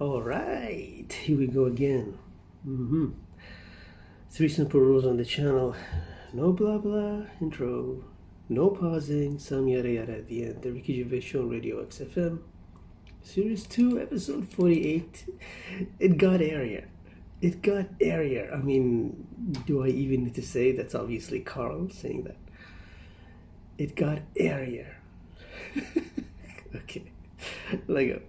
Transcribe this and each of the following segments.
Alright, here we go again. 3 simple rules on the channel. No blah blah intro, no pausing, some yada yada at the end. The Ricky Gervais Show on Radio XFM. Series 2, episode 48. It got airier. It got airier. I mean, do I even need to say? That's obviously Carl saying that. It got airier. Okay, let go.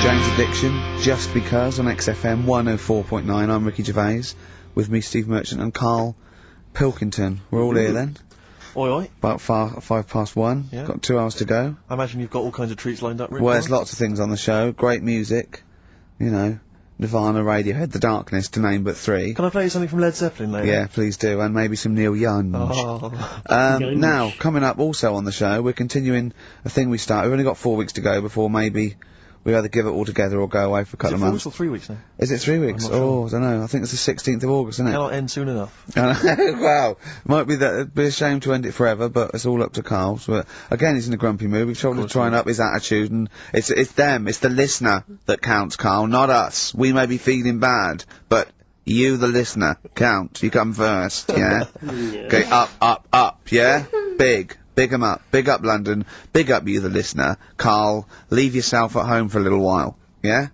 Jane's Addiction, Just Because on XFM 104.9. I'm Ricky Gervais, with me Steve Merchant and karlpilkington. We're all here then. Oi oi. About 1:05. Yeah. Got 2 hours to go. I imagine you've got all kinds of treats lined up, Rick. Well, there's lots of things on the show. Great music, you know, Nirvana, Radiohead, The Darkness, to name but 3. Can I play you something from Led Zeppelin later? Yeah, please do, and maybe some Neil Young. Now, coming up also on the show, we're continuing a thing we started. We've only got 4 weeks to go before maybe we either give it all together or go away for a couple of months. Is it 4 weeks or 3 weeks now? Is it 3 weeks? Sure. I don't know. I think it's the 16th of August, isn't it? Cannot end soon enough. Wow. Might be that. It'd be a shame to end it forever, but it's all up to Karl. So, again, he's in a grumpy mood. We've tried to try and up his attitude, and it's them. It's the listener that counts, Karl, not us. We may be feeling bad, but you, the listener, count. You come first, yeah? Okay, up, yeah? Big 'em up. Big up London. Big up you, the listener. Karl, leave yourself at home for a little while. Yeah?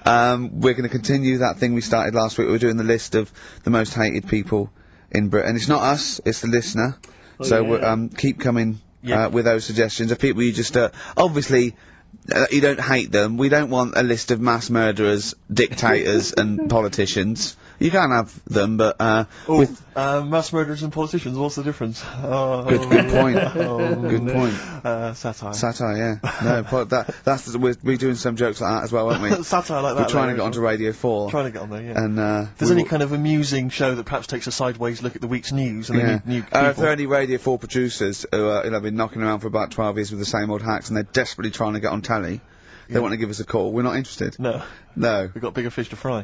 We're going to continue that thing we started last week. We're doing the list of the most hated people in Britain. It's not us, it's the listener. Keep coming with those suggestions of people you just, obviously, you don't hate them. We don't want a list of mass murderers, dictators and politicians. You can have them, but, mass murderers and politicians, what's the difference? Good point. Good point. Satire. Satire, yeah. No, we're doing some jokes like that as well, aren't we? Satire like that. We're trying to get onto Radio 4. Trying to get on there, yeah. And, if there's any kind of amusing show that perhaps takes a sideways look at the week's news, and then new people. If there are any Radio 4 producers who have been knocking around for about 12 years with the same old hacks, and they're desperately trying to get on telly, they want to give us a call. We're not interested. No. We've got bigger fish to fry.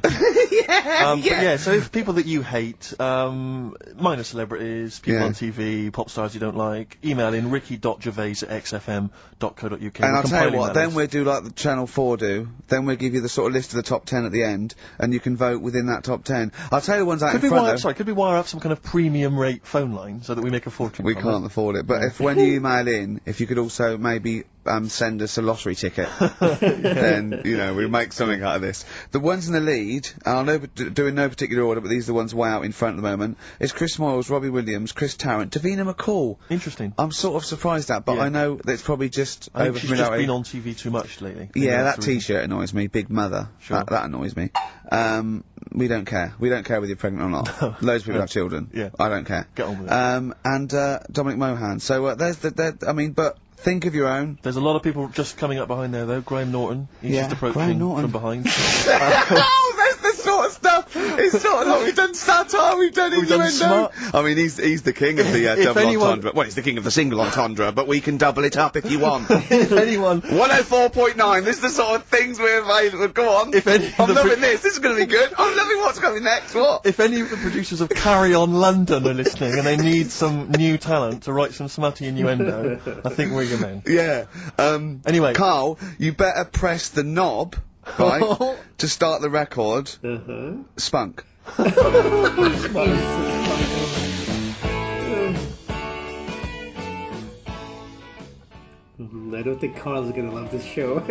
Yeah. So if people that you hate, minor celebrities, people on TV, pop stars you don't like, email in ricky.gervais@xfm.co.uk. And I'll tell you what, then we'll do like the Channel 4 do, then we'll give you the sort of list of the top 10 at the end, and you can vote within that top 10. I'll tell you the ones out in front could we wire up some kind of premium rate phone line so that we make a fortune? We can't afford it, but when you email in, if you could also maybe send us a lottery ticket, then, you know, we'll make something out of this. The ones in the lead, I'll do in no particular order, but these are the ones way out in front at the moment, is Chris Moyles, Robbie Williams, Chris Tarrant, Davina McCall. Interesting. I'm sort of surprised at, but I know that it's probably just I think she's just been on TV too much lately. Yeah, that t-shirt annoys me, Big Mother. Sure. That annoys me. We don't care. We don't care whether you're pregnant or not. Loads of people have children. Yeah. I don't care. Get on with it. And Dominic Mohan. So, but think of your own. There's a lot of people just coming up behind there, though. Graham Norton. He's just approaching from behind. Oh, that's the sort of stuff. It's sort of like we've done satire, we've done innuendo. I mean, he's the king of the double entendre. Well, he's the king of the single entendre, but we can double it up if you want. If anyone... 104.9, this is the sort of things we're available. Go on. I'm loving this. This is going to be good. I'm loving what's coming next. What? If any of the producers of Carry On London are listening and they need some new talent to write some smutty innuendo, I think we're your men. Yeah. Anyway. Karl, you better press the knob, right, to start the record. Spunk. I don't think Carl's gonna love this show.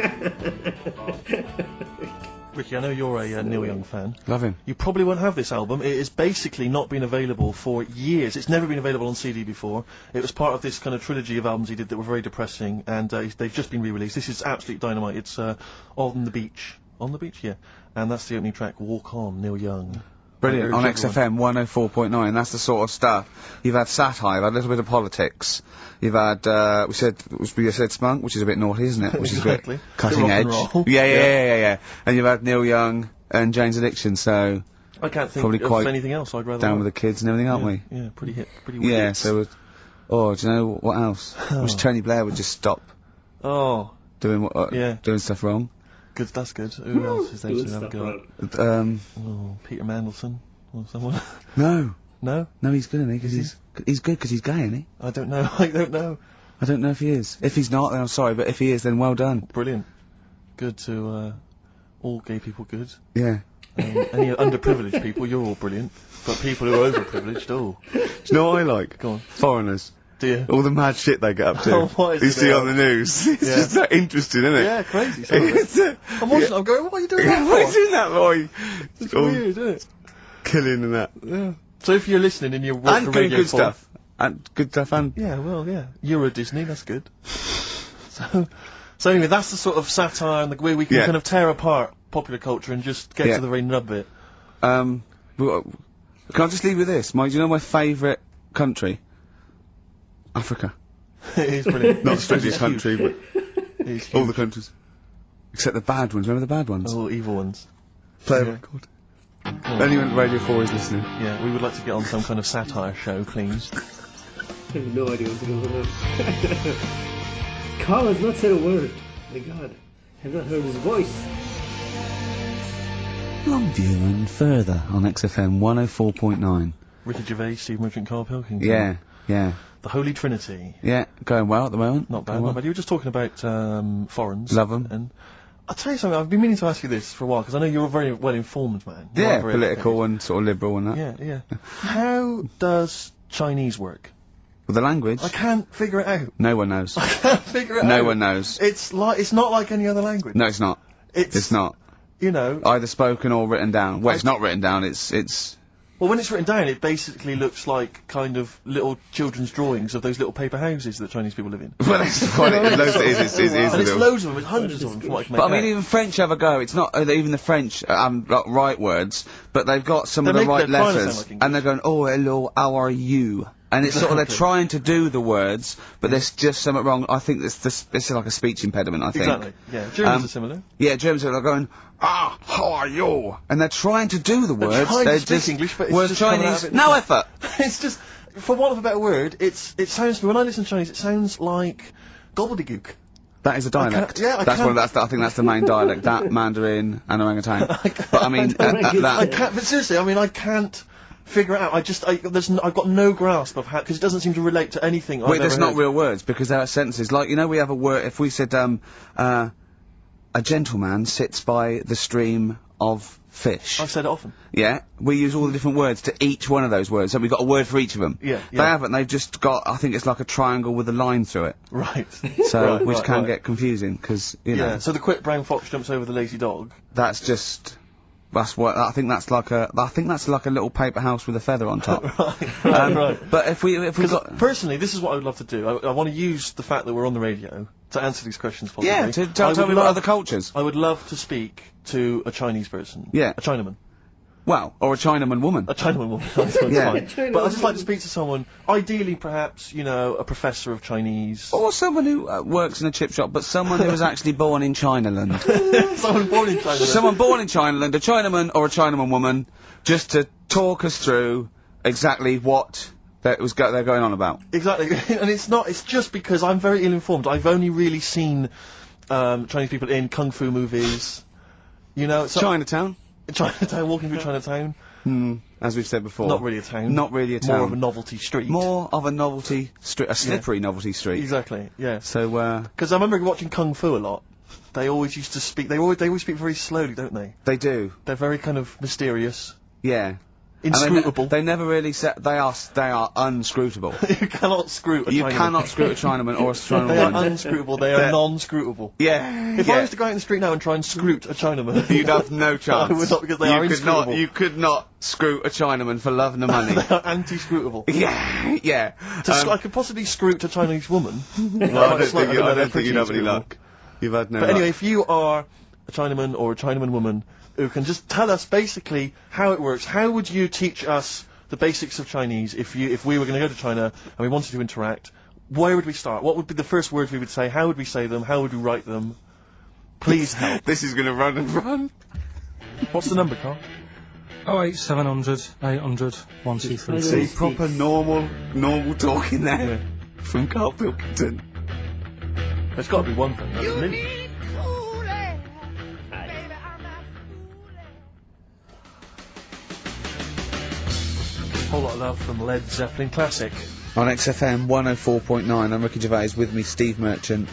Ricky, I know you're a Neil Young fan. Love him. You probably won't have this album. It has basically not been available for years. It's never been available on CD before. It was part of this kind of trilogy of albums he did that were very depressing, and they've just been re-released. This is absolute dynamite. It's On the Beach. On the Beach, yeah. And that's the opening track, Walk On, Neil Young. Brilliant. On XFM 104.9, that's the sort of stuff. You've had satire, you've had a little bit of politics. You've had, we said spunk, which is a bit naughty, isn't it? Which is a bit cutting edge. Yeah. And you've had Neil Young and Jane's Addiction, so... I can't think of anything else I'd rather down with the kids and everything, aren't we? Yeah, pretty hip, pretty weird. Yeah, so... do you know what else? Wish Tony Blair would just stop doing stuff wrong. Good, that's good. Who else is there to have a go at? Peter Mandelson or someone. No, he's good, isn't he? Because he's good because he's gay, isn't he? I don't know. I don't know if he is. If he's not, then I'm sorry, but if he is, then well done. Brilliant. Good to all gay people good. Yeah. Any underprivileged people, you're all brilliant. But people who are overprivileged, oh. Do you know what I like? Go on. Foreigners. Do you? All the mad shit they get up to. Oh, what is you it see now? on the news. It's just that interesting, isn't it? Yeah, crazy. Some of it. I'm watching it, I'm going, what are you doing that What are you for? doing that, boy? It's weird, isn't it? Killing and that. Yeah. So if you're listening and you're working And for good, Radio good 4, stuff. And good stuff and... Yeah, well, yeah. Euro Disney, that's good. So anyway, that's the sort of satire and the way we can kind of tear apart popular culture and just get to the very nub bit. Well, can I just leave with this? Do you know my favourite country? Africa. It is brilliant. Not strictly It's country, huge. but It is huge. all the countries. Except the bad ones. Remember the bad ones? Oh, evil ones. Play a yeah. record. Anyone at Radio 4 is listening. Yeah, we would like to get on some kind of satire show, please. I have no idea what's going on. Karl has not said a word. My God, I have not heard his voice. Longview and further on XFM 104.9. Ricky Gervais, Steve Merchant, Karl Pilkington. Yeah, yeah. The Holy Trinity. Yeah, going well at the moment. Not bad, Going not well. bad. You were just talking about foreigners. Love 'em. And I'll tell you something, I've been meaning to ask you this for a while, because I know you're a very well-informed man. You Yeah, are very political and sort of liberal and that. educated. Yeah, yeah. How does Chinese work? With the language, I can't figure it out. no one knows. I can't figure it out. No one knows. It's not like any other language. No, it's not. It's not. You know, Either spoken or written down. Well, it's not written down, it's... well, when it's written down, it basically looks like kind of little children's drawings of those little paper houses that Chinese people live in. Well, that's what it is. It is And it's little. loads of them, it's hundreds of them from what I can make But I mean, out. even French have a go. It's not even the French like, right words, but they've got some of They the make right their trying to letters, sound like and they're going, "Oh, hello, how are you?" And it's sort of they're Exactly. trying to do the words, but there's just something wrong. I think it's like a speech impediment. I think. Exactly, yeah. Germans are similar. Yeah, Germans are going, how are you? And they're trying to do the They're words. trying to They're speak just English, but it's whereas just coming out Chinese, of it no different. effort. It's just, for want of a better word, it sounds to me, when I listen to Chinese, it sounds like gobbledygook. That is a dialect. I that's can't- I think that's the main dialect. That Mandarin and orangutan. But I mean, I can't, but seriously, I mean, I can't figure it out. I've got no grasp of how, because it doesn't seem to relate to anything I've Wait, there's ever not heard. real words because there are sentences. Like, you know, we have a word, if we said, a gentleman sits by the stream of fish. I've said it often. Yeah, we use all the different words to each one of those words, so we've got a word for each of them. Yeah, They yeah. haven't, they've just got, I think it's like a triangle with a line through it. Right. So, Right, which right, can right. get confusing, because, you know, Yeah, so the quick brown fox jumps over the lazy dog. that's just, that's what, I think that's like a little paper house with a feather on top. Right. But if we got... Personally, this is what I would love to do. I want to use the fact that we're on the radio to answer these questions possibly. Yeah, to I tell would me about love- other cultures. I would love to speak to a Chinese person. Yeah. A Chinaman. Well, or a Chinaman woman. A Chinaman woman. That's Yeah. fine. Chinaman But I'd just like to woman. speak to someone, ideally perhaps, you know, a professor of Chinese. Or someone who works in a chip shop, but someone who was actually born in Chinaland. Someone born in China. Someone born in Chinaland, a Chinaman or a Chinaman woman, just to talk us through exactly what they're going on about. Exactly. And it's just because I'm very ill-informed. I've only really seen Chinese people in kung fu movies. You know, so Chinatown, Chinatown, walking through Chinatown. as we've said before. Not really a town. Not really a town. More of a novelty street. More of a novelty street, a slippery novelty street. Exactly, yeah. So, Because I remember watching Kung Fu a lot. They always used to speak, they always speak very slowly, don't they? they do, They're very kind of mysterious, yeah. inscrutable. And they never really they are unscrutable. You cannot screw a You Chinaman. cannot screw a Chinaman or a Chinaman They are woman. unscrutable, they are non-scrutable. Yeah. If yeah. I was to go out in the street now and try and scroot a Chinaman, You'd have no chance. I would not, because they are inscrutable. You could not screw a Chinaman for love nor money. They are anti-scrutable. Yeah, yeah. I could possibly scroot a Chinese woman. I don't think you'd have any luck. You've had no But luck. anyway, if you are a Chinaman or a Chinaman woman who can just tell us basically how it works, how would you teach us the basics of Chinese if we were going to go to China and we wanted to interact? Where would we start? What would be the first words we would say? How would we say them? How would we write them? Please help. This is going to run and run. What's the number, Carl? 08700 800 123. See, proper normal talking there from Karl Pilkington. There's got to be one thing. That's me. Whole lot of love from Led Zeppelin classic. On XFM 104.9, I'm Ricky Gervais, with me Steve Merchant.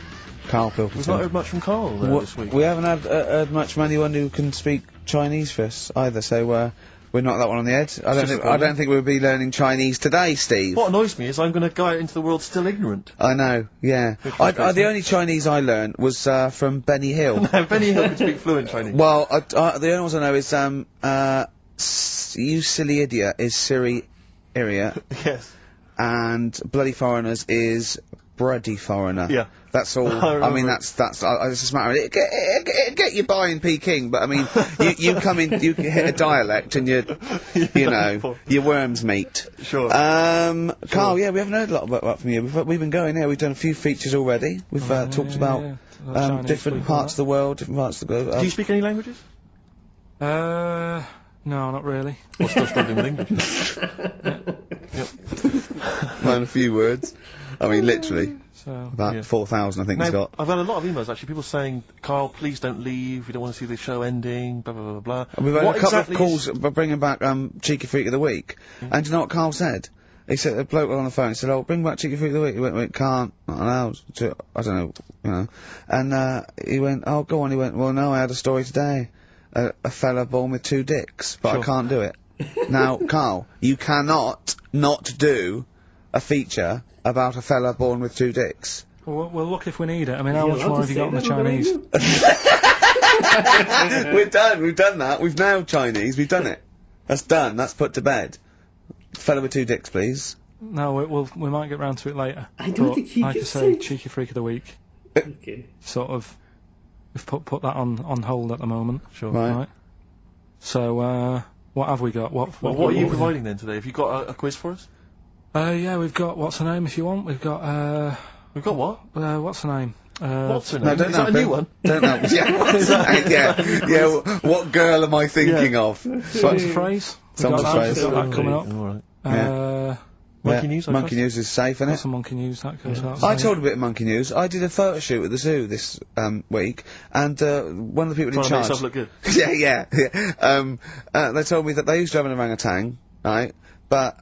Karl We've not Pilkington. heard much from Karl this week. We haven't heard much from anyone who can speak Chinese for us either, so we're not that one on the head. I don't think we'll be learning Chinese today, Steve. What annoys me is I'm going to go out into the world still ignorant. I know, yeah. The only Chinese I learned was from Benny Hill. No, Benny Hill could speak fluent Chinese. Well, the only ones I know is you silly idiot is Siri idiot. Yes. And bloody foreigners is bloody foreigner. Yeah. That's all. I mean, that's it's just a matter of it. Get you by in Peking, but I mean, you come in, you hit a dialect, and you know, your worms meet. Sure. Karl, yeah, we haven't heard a lot about from you. We've been going here. We've done a few features already. We've talked about different parts of the world, different parts of the globe. Do you speak any languages? No, not really. We're still struggling with English. Learn a few words. I mean, literally. So, about 4,000, I think he's got. I've had a lot of emails, actually, people saying, Karl, please don't leave, we don't want to see the show ending, blah, blah, blah, blah. And we've had a couple of calls bringing back Cheeky Freak of the Week. And do you know what Karl said? He said, a bloke on the phone, he said, oh, bring back Cheeky Freak of the Week. He went, can't, not allowed, I don't know, you know. And he went, oh, go on. He went, well, no, I had a story today. A fella born with 2 dicks, but I can't do it. Now, Karl, you cannot not do a feature about a fella born with 2 dicks. Well, look if we need it. I mean, how much more have you got on the Chinese? We've done that. We've nailed Chinese. We've done it. That's done. That's put to bed. Fella with 2 dicks, please. No, we might get round to it later. I don't think he like I say, Cheeky Freak of the Week. Okay. Sort of, we've put that on hold at the moment. Sure. Right. So, what have we got? What are you providing then today? Have you got a quiz for us? Yeah, we've got, what's her name if you want? We've got, We've got what? what's her name? What's her name? No, don't Is know. that a new one? Don't know. Yeah. What girl am I thinking of? Son's phrase. Son's phrase. Got that coming up. Alright. Monkey News, I Monkey News is safe, isn't it? Some Monkey News, that goes out. I told a bit of Monkey News. I did a photo shoot at the zoo this week, and one of the people in charge. Trying to make yourself look good. They told me that they used to have an orangutan, right? But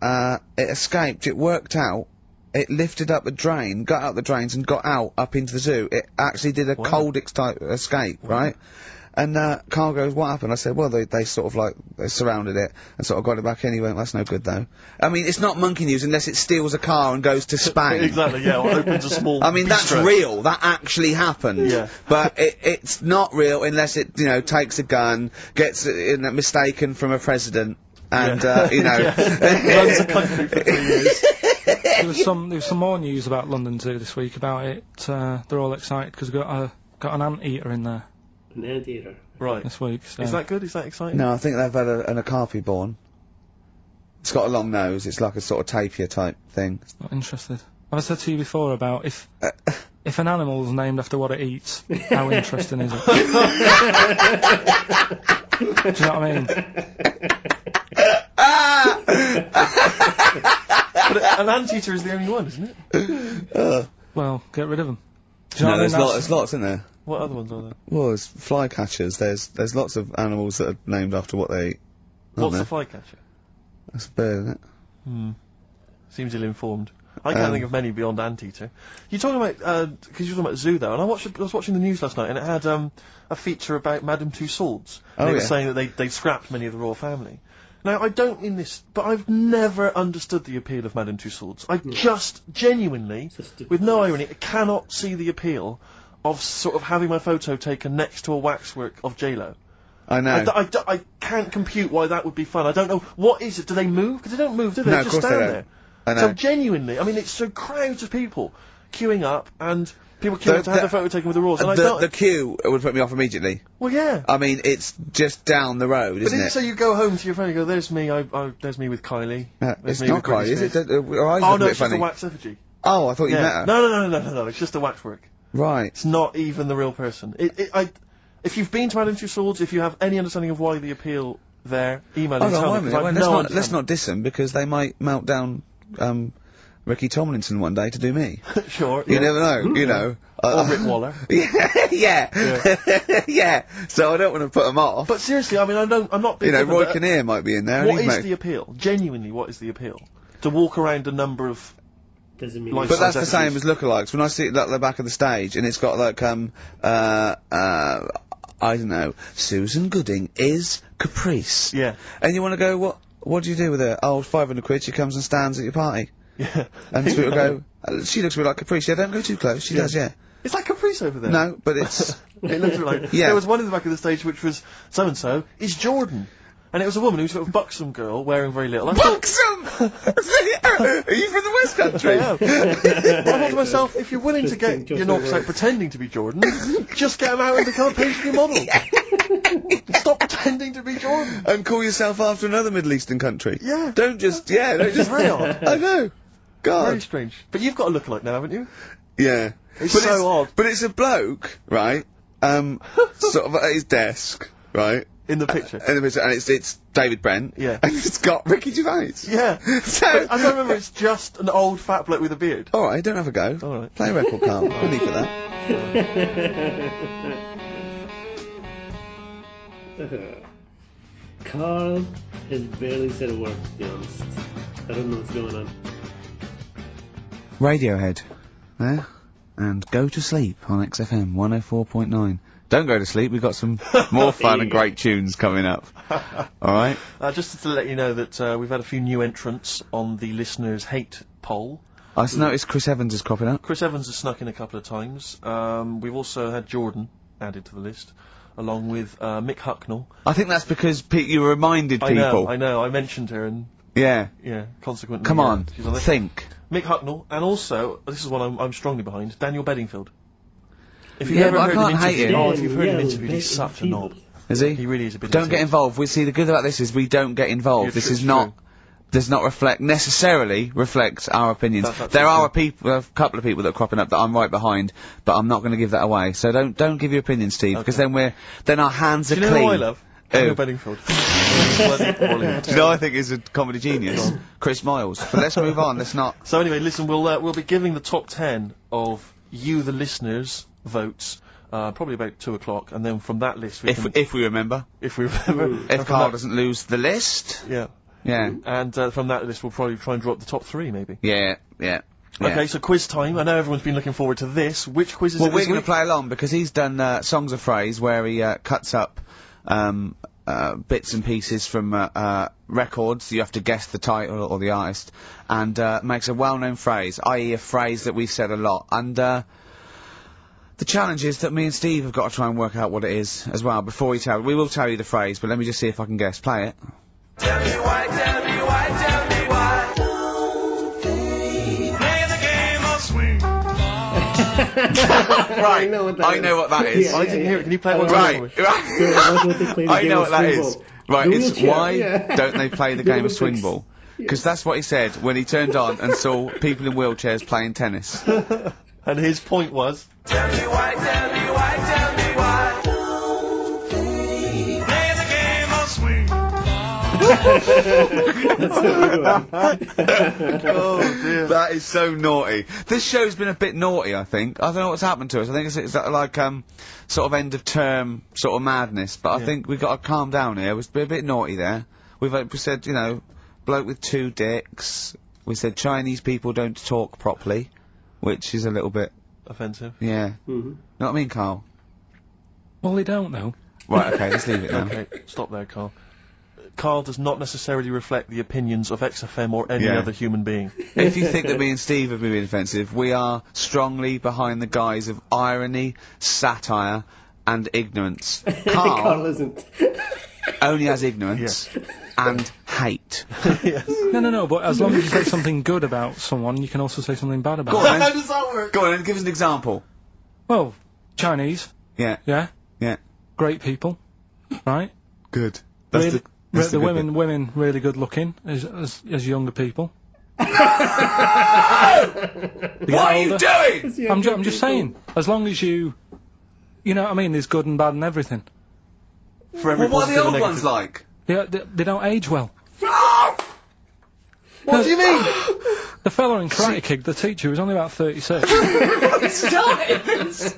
it escaped. It worked out. It lifted up a drain, got out the drains, and got out up into the zoo. It actually did a cold type escape, right? And Karl goes, what happened? I said, well, they sort of like, they surrounded it and sort of got it back in. He went, that's no good though. I mean, it's not Monkey News unless it steals a car and goes to Spain. Exactly, yeah, or opens a small I mean, that's bistro. real. That actually happened. Yeah. But it's not real unless it, you know, takes a gun, gets mistaken from a president, and, you know. Runs the country for 3 years. There was some more news about London Zoo this week about it. They're all excited because we've got an anteater in there. An anteater. Right. This week. So. Is that good? Is that exciting? No, I think they've had an okapi born. It's got a long nose. It's like a sort of tapir type thing. Not interested. Have I said to you before about if an animal's named after what it eats, how interesting is it? Do you know what I mean? But an anteater is the only one, isn't it? Well, get rid of them. Do you know what I mean? There's lots in there. What other ones are there? Well, there's flycatchers. There's lots of animals that are named after what they eat. What's the flycatcher? That's a bird, isn't it? Seems ill-informed. I can't think of many beyond anteater. You're talking about, because you're talking about zoo though, and I was watching the news last night, and it had a feature about Madame Tussauds. And it was saying that they scrapped many of the royal family. Now, I don't mean this, but I've never understood the appeal of Madame Tussauds. I just genuinely, with no irony, cannot see the appeal of sort of having my photo taken next to a waxwork of J-Lo. I know. I can't compute why that would be fun. I don't know. What is it? Do they move? Because they don't move, do they? No, They just of course stand they don't. there. I know. So genuinely, I mean, it's so crowds of people queuing up, and people queuing up to have their photo taken with the royals. And the queue would put me off immediately. Well, yeah. I mean, it's just down the road, isn't it? So you go home to your friend and go, there's me, there's me with Kylie. It's me not with quite, Britney is it? Spears. Oh, no, it's just a wax effigy. Oh, I thought you met her. No, it's just a waxwork. Right. It's not even the real person. If you've been to Madame Tussauds, if you have any understanding of why the appeal there, email and tell me. Let's not diss them, because they might melt down, Ricky Tomlinson one day to do me. Sure. You never know, you know. Or Rick Waller. Yeah. So I don't want to put them off. But seriously, I mean, I'm not being... You know, Roy Kinnear might be in there. What is the appeal? Genuinely, what is the appeal? To walk around a number of Doesn't mean. Life But that's size the same effigies. as lookalikes. When I see it at the back of the stage and it's got like I don't know, Susan Gooding is Caprice. Yeah. And you want to go, what do you do with her? Oh, 500 quid, she comes and stands at your party. Yeah. And people go, she looks a bit like Caprice. Yeah, don't go too close. She does, yeah. Is that Caprice over there? No, but it's... It looks like... Yeah. There was one in the back of the stage which was, so-and-so is Jordan. And it was a woman who was sort of buxom girl, wearing very little. I thought, Buxom! Are you from the West Country? I thought to myself, if you're willing to get Interesting your choice of knocks out words. pretending to be Jordan, just get them out and become a pastry model. Stop pretending to be Jordan. And call yourself after another Middle Eastern country. Yeah. Don't just... Yeah, don't just... Very odd. I know. God. Very strange. But you've got a lookalike now, haven't you? Yeah. It's But so odd. But it's a bloke, right? Sort of at his desk, right? In the picture. In the picture, and it's David Brent. Yeah. And it's got Ricky Gervais. Yeah. So... But I don't remember, it's just an old fat bloke with a beard. Alright, don't have a go. Alright. Play a record, Carl. We'll leave it there. Karl has barely said a word, to be honest. I don't know what's going on. Radiohead. There. And Go to Sleep on XFM 104.9. Don't go to sleep, we've got some more fun and great tunes coming up. Alright? Just to let you know that we've had a few new entrants on the listeners' hate poll. I just noticed Chris Evans is cropping up. Chris Evans has snuck in a couple of times. We've also had Jordan added to the list, along with Mick Hucknall. I think that's because you reminded people. I know, I mentioned her and, Yeah. yeah, consequently... Come on, she's on there. think. Mick Hucknall, and also, this is one I'm strongly behind, Daniel Bedingfield. If you've Yeah, ever but I heard can't him hate interviewed, him. if you've heard him interviewed, he's such a knob. Is he? He really is a bit Don't get involved. We see the good about this is we don't get involved. Yeah, This true, is true. not does not necessarily reflect our opinions. That's There absolutely are a couple of people that are cropping up that I'm right behind, but I'm not going to give that away. So don't give your opinion, Steve, because then our hands are Do you know clean. who I love? Daniel Bedingfield. Bloody brilliant. Do you know I think is a comedy genius? Chris Miles. But let's move on. Let's not. So anyway, listen, we'll be giving the top 10 of you, the listeners, votes, probably about 2 o'clock, and then from that list, If we remember. if we remember, If Carl doesn't lose the list. yeah, Yeah. and from that list, we'll probably try and draw up the top 3, maybe. Yeah. Yeah. Okay, so quiz time. I know everyone's been looking forward to this. Which quiz is Well, it we're this going to week? play along because he's done Songs of Phrase where he cuts up bits and pieces from records. You have to guess the title or the artist, and makes a well-known phrase, i.e. a phrase that we've said a lot. And the challenge is that me and Steve have got to try and work out what it is as well before we will tell you the phrase, but let me just see if I can guess. Play it. Tell me why, tell me why, tell me why. Play the game of swing. Right, I know what that I know what that is. Yeah, I didn't hear it. Can you play it one Right, more time? right. I know what that is. Right, The it's wheelchair, why yeah. don't they play the The game of Olympics. swing ball? Because that's what he said when he turned on and saw people in wheelchairs playing tennis. And his point was, Tell me why, tell me why, tell me why. Play the game of swing. oh dear. That is so naughty. This show's been a bit naughty, I think. I don't know what's happened to us. I think it's like sort of end of term sort of madness. But I think we've got to calm down here. We've been a bit naughty there. We said, bloke with 2 dicks. We said Chinese people don't talk properly, which is a little bit, Offensive. yeah. Mm-hmm. Know what I mean, Carl? Well, they don't know. Right, okay, let's leave it now. Okay, stop there, Carl. Carl does not necessarily reflect the opinions of XFM or any Yeah. other human being. If you think that me and Steve have been being offensive, we are strongly behind the guise of irony, satire, and ignorance. Carl Carl isn't. only has ignorance and hate. No, but as long as you say something good about someone, you can also say something bad about Go them. on, How then. does that work? Go on, then, give us an example. Well, Chinese, Yeah, yeah, yeah, great people, right? good. Really, that's the good bit. women really good looking as younger people. What are you doing? I'm just saying, as long as you know what I mean, there's good and bad and everything. For every Well, what are the positive old and ones negative. like? They don't age well. What do you mean? The fella in Karate Kid, the teacher, was only about 36. We started this.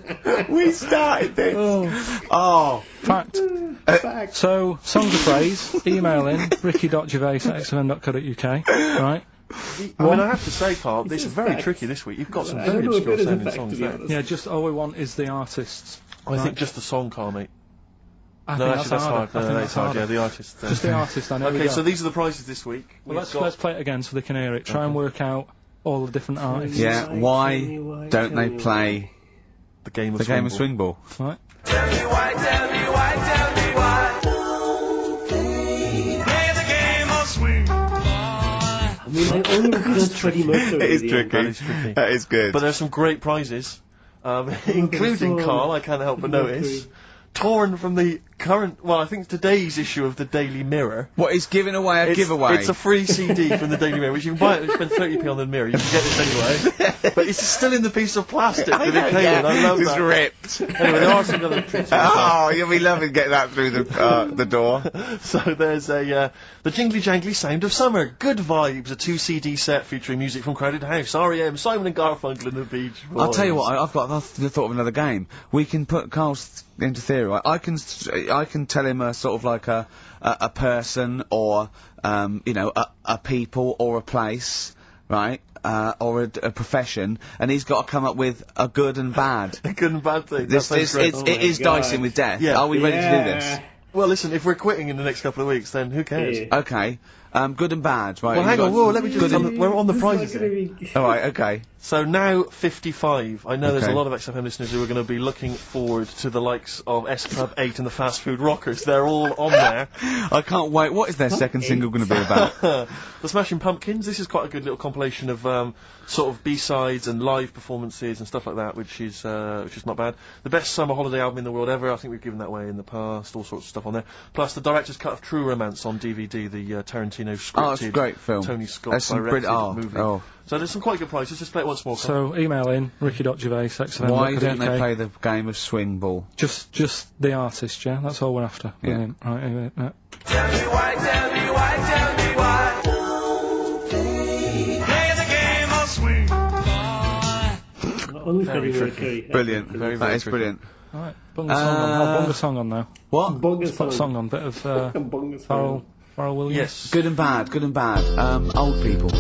We started this. Oh. Fact. So, songs of phrase, email in, ricky.gervais@xfm.co.uk, right? I mean, I have to say, Carl, this is a very fact. tricky this week. You've got some I very don't know if obscure it is a sounding fact, songs to be there. honest. Yeah, just all we want is the artists. I think just the song, Carl, mate. I No, think actually, that's hard. I No, think that's hard. Yeah, the artist. Just the artist, I know. Okay, so these are the prizes this week. Well, let's play it again so they can hear it. Try and work out all the different artists. Yeah, Why, tell me why why, don't tell they me play the game of the game of Swingle. Swingball? Right. Tell me why, tell me why, tell me why. Play the game of swing. I mean, I only recognize Freddie Mercury. It is at the tricky. end. That is tricky. That is good. But there's some great prizes, including, song. Carl, I can't help but Mercury. notice, torn from the current, well, I think today's issue of the Daily Mirror. What, he's giving away a giveaway? It's a free CD from the Daily Mirror, which you can buy it, you spend 30p on the Mirror, you can get this anyway. But it's still in the piece of plastic with it came in, I love it's that. ripped. Anyway, there are some other tricks. Oh, you'll be loving getting that through the door. So there's the Jingly Jangly Sound of Summer, Good Vibes, a 2 CD set featuring music from Crowded House, R.E.M., Simon and Garfunkel and the Beach Boys. I'll tell you what, I've thought of another game. We can put Carl's into theory, right? I can tell him a sort of like a person or you know a people or a place, right? Or a profession, and he's got to come up with a good and bad. A good and bad thing. This That is sounds great. Oh it my is God. dicing with death. Yeah. Are we ready to do this? Well, listen, if we're quitting in the next couple of weeks, then who cares? Yeah. Okay. Good and bad, right? Well, hang You've on, got whoa, let me just good tell and- we're on the This is not prizes gonna here. be- All right, okay. So now 55. I know there's a Okay. lot of XFM listeners who are going to be looking forward to the likes of S2EP48 and the Fast Food Rockers. They're all on there. I can't wait. What is their second single going to be about? The Smashing Pumpkins. This is quite a good little compilation of sort of B-sides and live performances and stuff like that, which is not bad. The best summer holiday album in the world ever. I think we've given that away in the past. All sorts of stuff on there. Plus the director's cut of True Romance on DVD. The Tarantino scripted. Oh, it's a great film. Tony Scott There's some directed movie. oh. So there's some quite good prizes. Just play it once more. Carl. So email in ricky.gervais, XFM. Why don't they play the game of Swingball? Just the artist, yeah? That's all we're after. Yeah. Brilliant. Right, anyway, Tell me why, tell me why, tell me why. Play the game of swing. Only Very Freddie tricky. Mercury. Brilliant. Very, That very is tricky. brilliant. Right, bung a song on. I'll bung a song on now. What? Bunga Put a song on, bit of Bunga Pharrell song. Williams. Yes. Good and bad. Good and bad. Old people.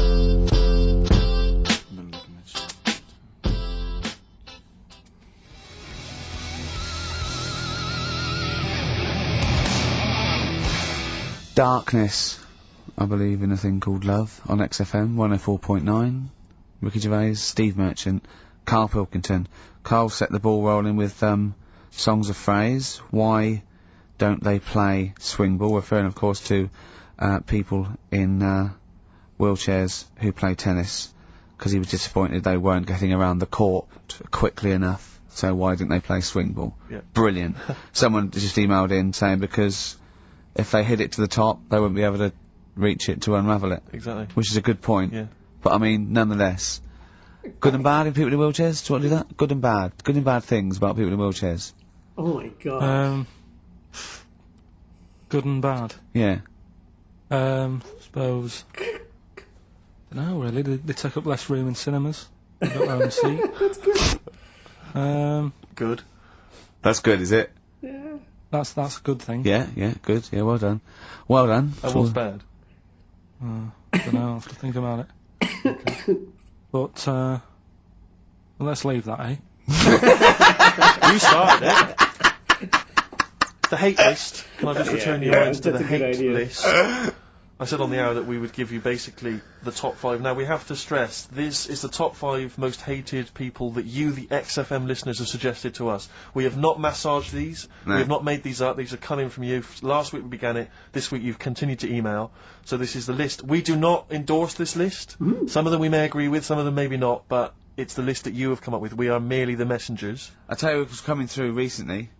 Darkness. I believe in a thing called love on XFM 104.9. Ricky Gervais, Steve Merchant, Karl Pilkington. Carl set the ball rolling with songs of phrase. Why don't they play Swingball? Referring, of course, to people in wheelchairs who play tennis, because he was disappointed they weren't getting around the court quickly enough. So why didn't they play Swingball? Yeah. Brilliant. Someone just emailed in saying because if they hit it to the top, they wouldn't be able to reach it to unravel it. Exactly. Which is a good point. Yeah. But I mean, nonetheless, good and bad in people in wheelchairs. Do you want to do that? Good and bad things about people in wheelchairs. Oh my God. Good and bad. Yeah. Suppose. No, really. They take up less room in cinemas. They've got their own seat. Good. That's good, is it? Yeah. That's a good thing. Yeah, good. Yeah, well done. Well done. And what's bad? Don't know. I'll have to think about it. But well, let's leave that, eh? You started it. The hate list. Can I just return your minds to that's the a good hate idea. list? I said on the hour that we would give you basically the top 5. Now we have to stress, this is the top 5 most hated people that you, the XFM listeners, have suggested to us. We have not massaged these. No. We have not made these up. These are coming from you. Last week we began it. This week you've continued to email. So this is the list. We do not endorse this list. Some of them we may agree with, some of them maybe not, but it's the list that you have come up with. We are merely the messengers. I tell you what was coming through recently,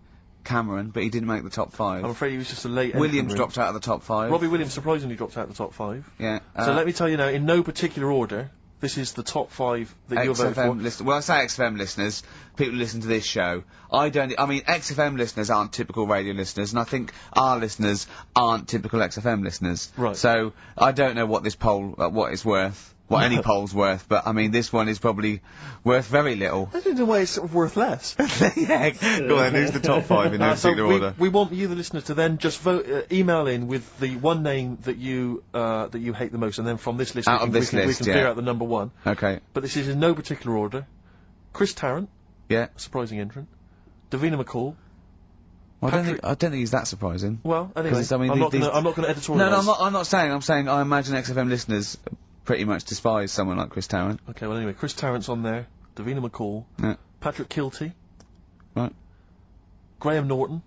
Cameron, but he didn't make the top 5. I'm afraid he was just a late Williams entrant, dropped out of the top 5. Robbie Williams surprisingly dropped out of the top 5. Yeah. So let me tell you now, in no particular order, this is the top 5 that you're voting for. XFM well, I say XFM listeners, people who listen to this show. I mean, XFM listeners aren't typical radio listeners, and I think our listeners aren't typical XFM listeners. Right. So, I don't know what this poll, what it's worth, what any poll's worth, but I mean, this one is probably worth very little. I think in a way it's sort of worth less. Yeah, go on, who's the top 5 in no particular order? We want you, the listeners, to then just vote, email in with the one name that you hate the most, and then from this list, we can figure out the number 1. Okay. But this is in no particular order. Chris Tarrant. Yeah. Surprising entrant. Davina McCall. Well, I don't think he's that surprising. Well, anyway, I mean, I'm not going to editorialise. No, I'm not saying. I'm saying I imagine XFM listeners pretty much despise someone like Chris Tarrant. Okay, well anyway, Chris Tarrant's on there, Davina McCall, Patrick Kilty, right, Graham Norton,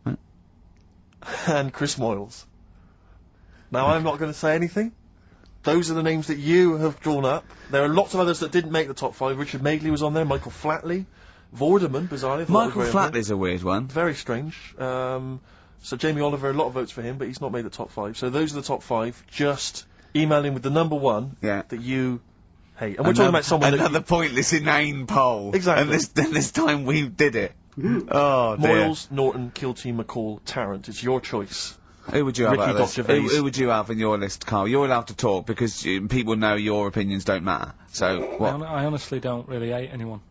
right, and Chris Moyles. Now I'm not going to say anything. Those are the names that you have drawn up. There are lots of others that didn't make the top 5. Richard Madeley was on there, Michael Flatley, Vorderman, bizarrely. Michael Flatley's a weird one. Very strange. So Jamie Oliver, a lot of votes for him, but he's not made the top 5. So those are the top 5. Just email in with the number 1 that you hate. And we're talking about someone another pointless, inane poll. Exactly. And this time we did it. Oh, dear. Moyles, Norton, Kilty, McCall, Tarrant. It's your choice. Who would you have out of this? Who would you have in your list, Karl? You're allowed to talk because people know your opinions don't matter. So what? I honestly don't really hate anyone.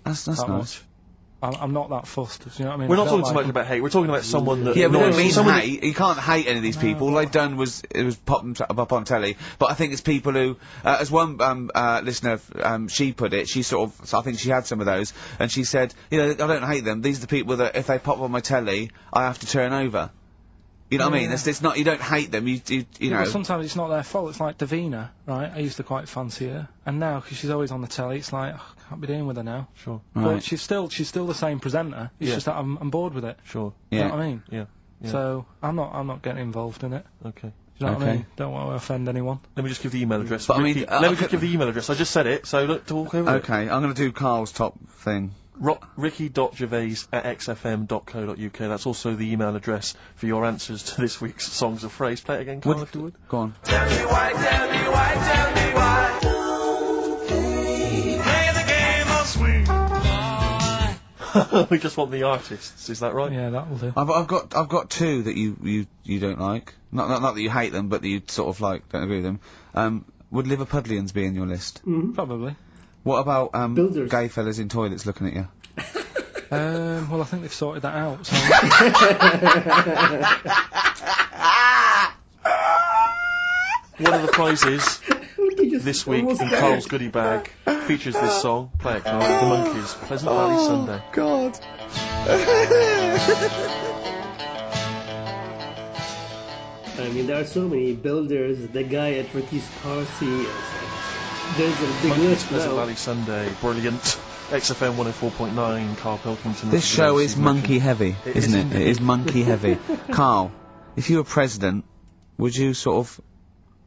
That's nice. Much. I'm not that fussed. You know what I mean? We're not talking so much about hate. We're talking about someone that. Yeah, we don't mean hate. You can't hate any of these people. All they've done was pop them up on telly. But I think it's people who, as one listener, she put it. She sort of, I think she had some of those, and she said, I don't hate them. These are the people that if they pop on my telly, I have to turn over. You know what I mean? It's not. You don't hate them. You know. But sometimes it's not their fault. It's like Davina, right? I used to quite fancy her, and now because she's always on the telly, it's like I can't be dealing with her now. Sure. But right. she's still the same presenter. It's just that I'm bored with it. Sure. You know what I mean? Yeah. So I'm not getting involved in it. Okay. You know what I mean? Don't want to offend anyone. Let me just give the email address. But Ricky, let me just give the email address. I just said it, so look, talk over it. Okay, I'm going to do Karl's top thing. Ricky.gervais@xfm.co.uk. That's also the email address for your answers to this week's Songs of Phrase. Play it again, Karl, if you would. Go on. Tell me why, tell me why, tell me why. Play the game of swing. We just want the artists, is that right? Yeah, that'll do. I've got 2 that you don't like. Not that you hate them, but that you sort of like, don't agree with them. Would Liverpudlians be in your list? Probably. What about Builders. gay fellas in toilets looking at you? Well, I think they've sorted that out. So. One of the prizes this week in Karl's goodie bag features this song. Play it, Karl. The Monkeys. Pleasant Valley Sunday. God. I mean, there are so many builders. The guy at Ricky's party. There's a big list Pleasant now. Valley Sunday. Brilliant. XFM 104.9. Karlpilkington. This show is monkey heavy, isn't it? It is monkey heavy. Karl, if you were president, would you sort of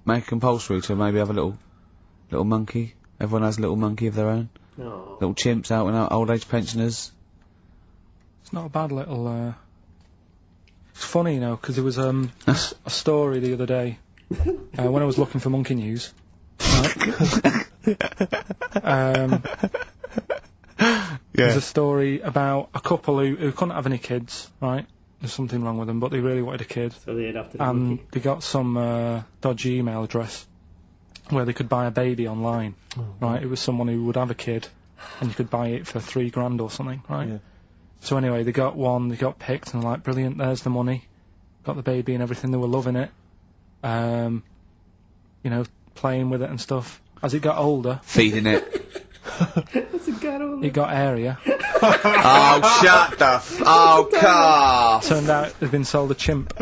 make it compulsory to maybe have a little monkey? Everyone has a little monkey of their own. No. Little chimps out and out, old age pensioners. It's not a bad little. It's funny, because there was a story the other day when I was looking for Monkey News. There's a story about a couple who couldn't have any kids, right? There's something wrong with them, but they really wanted a kid. So they adopted a And monkey. they got some dodgy email address where they could buy a baby online, right? It was someone who would have a kid, and you could buy it for $3,000 or something, right? Yeah. So anyway, they got one, they got picked, and they're like, brilliant, there's the money. Got the baby and everything, they were loving it. Playing with it and stuff. As it got older... Feeding it. It got airier. Oh, shut the Karl! Turned out they'd been sold a chimp.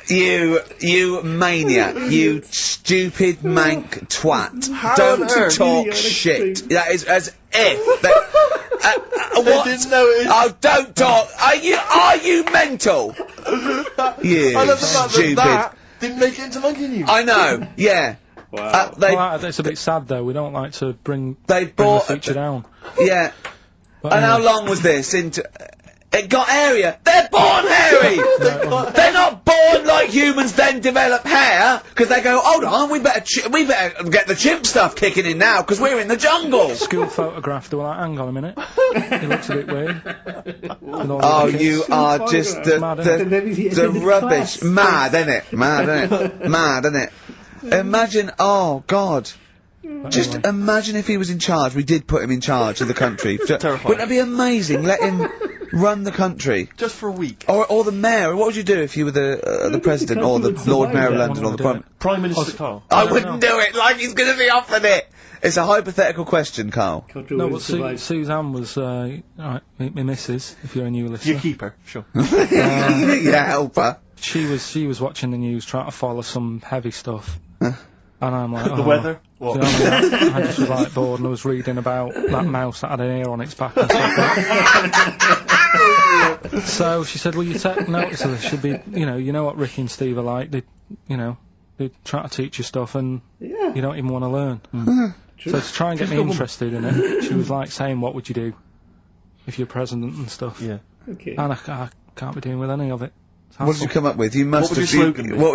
You maniac. You stupid mank twat. Don't talk shit. That is as if... what? Didn't know it. Oh, don't talk. Are you mental? You I love the fact stupid. that didn't make it into Monkey News. I know, yeah. Wow. It's a bit sad though, we don't like to bring They the bought... feature down. Yeah. But And how anyway. long was this? It got hairier. They're born hairy! They're not born like humans then develop hair, because they go, hold on, we better get the chimp stuff kicking in now, because we're in the jungle! School photograph, they were like, hang on a minute. It looks a bit weird. Oh, you are just the rubbish. Mad, innit? Mad, innit? Imagine, oh God. Just imagine if he was in charge. We did put him in charge of the country. Terrifying. Wouldn't that be amazing? Let him run the country. Just for a week. Or the mayor. What would you do if you were the president or the Lord Mayor of London or the Prime Minister Carl. I wouldn't do it like he's going to be offered it. It's a hypothetical question, Carl. No, but Suzanne was, right, my missus, if you're a new listener. Your keeper, sure. Yeah, help her. She was watching the news, trying to follow some heavy stuff. And I'm like, The weather? What? Do you know what I mean? I just was like bored and I was reading about that mouse that had an ear on its back and stuff like that. So she said, well, you take notice of this. Should be, you know what Ricky and Steve are like. They try to teach you stuff and you don't even want to learn. So to try and get me interested in it, she was like saying, what would you do if you're president and stuff? Yeah. Okay. And I can't be doing with any of it. What did you come up with? You must have.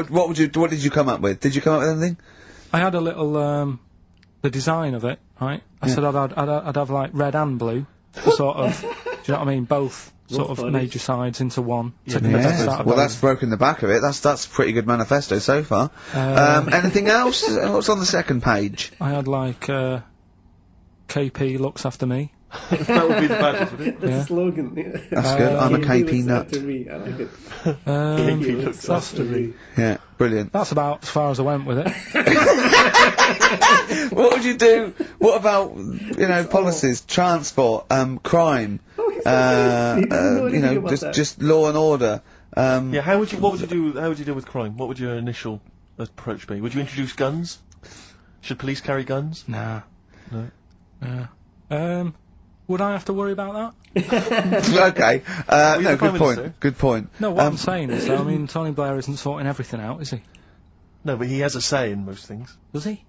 What did you come up with? Did you come up with anything? I had a little, the design of it, right? I said I'd have like red and blue, to sort of, do you know what I mean? Both sort of major sides into one. Well, that's broken the back of it. That's a pretty good manifesto so far. Anything else? What's on the second page? I had like, KP looks after me. That would be the badge, would it? That's a slogan. Yeah. That's good. I'm a KP nut. After me. I like it. KP looks after me. Yeah, brilliant. That's about as far as I went with it. What would you do? What about, policies, transport, crime, just law and order? Yeah, what would you do with crime? What would your initial approach be? Would you introduce guns? Should police carry guns? Nah. No. Would I have to worry about that? Okay. No, good point. Good point. No, what I'm saying is, though, I mean, Tony Blair isn't sorting everything out, is he? No, but he has a say in most things. Does he?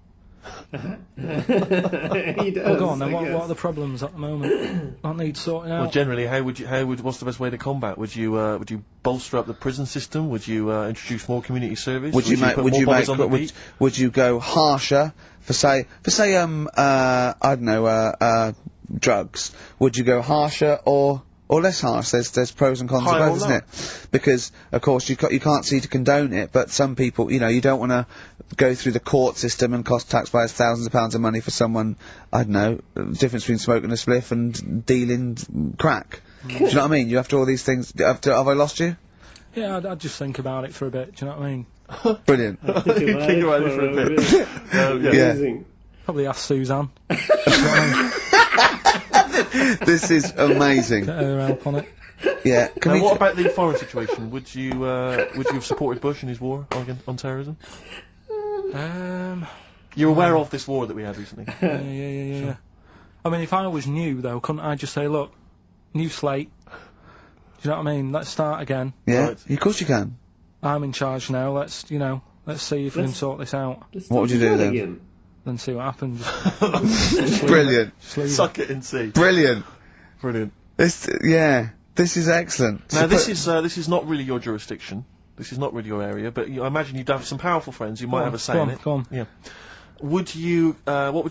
He does. Well, go on then. What are the problems at the moment? Aren't they sorting out? Well, generally, what's the best way to combat? Would you bolster up the prison system? Would you introduce more community service? Would you go harsher for say I don't know drugs? Would you go harsher or less harsh? There's pros and cons to both, isn't it? Because of course you can't see to condone it, but some people, you don't want to go through the court system and cost taxpayers thousands of pounds of money for someone, I don't know, the difference between smoking a spliff and dealing crack. Do you know what I mean? You have to all these things. Have I lost you? Yeah, I'd just think about it for a bit. Do you know what I mean? Brilliant. Think about it for a bit. Amazing. Probably ask Suzanne. This is amazing. Get her help on it. Yeah. What about the foreign situation? Would you have supported Bush in his war on terrorism? You're aware of this war that we had recently? Yeah. Sure. I mean, if I was new, though, couldn't I just say, look, new slate, do you know what I mean? Let's start again. Yeah, Right. of course you can. I'm in charge now, let's see if we can sort this out. What would you do then? Again. Then see what happens. Brilliant. Suck it and see. Brilliant. Brilliant. This is excellent. Now, this is not really your jurisdiction. This is not really your area, but I imagine you'd have some powerful friends who might have a say in it. Go on. Yeah. What would you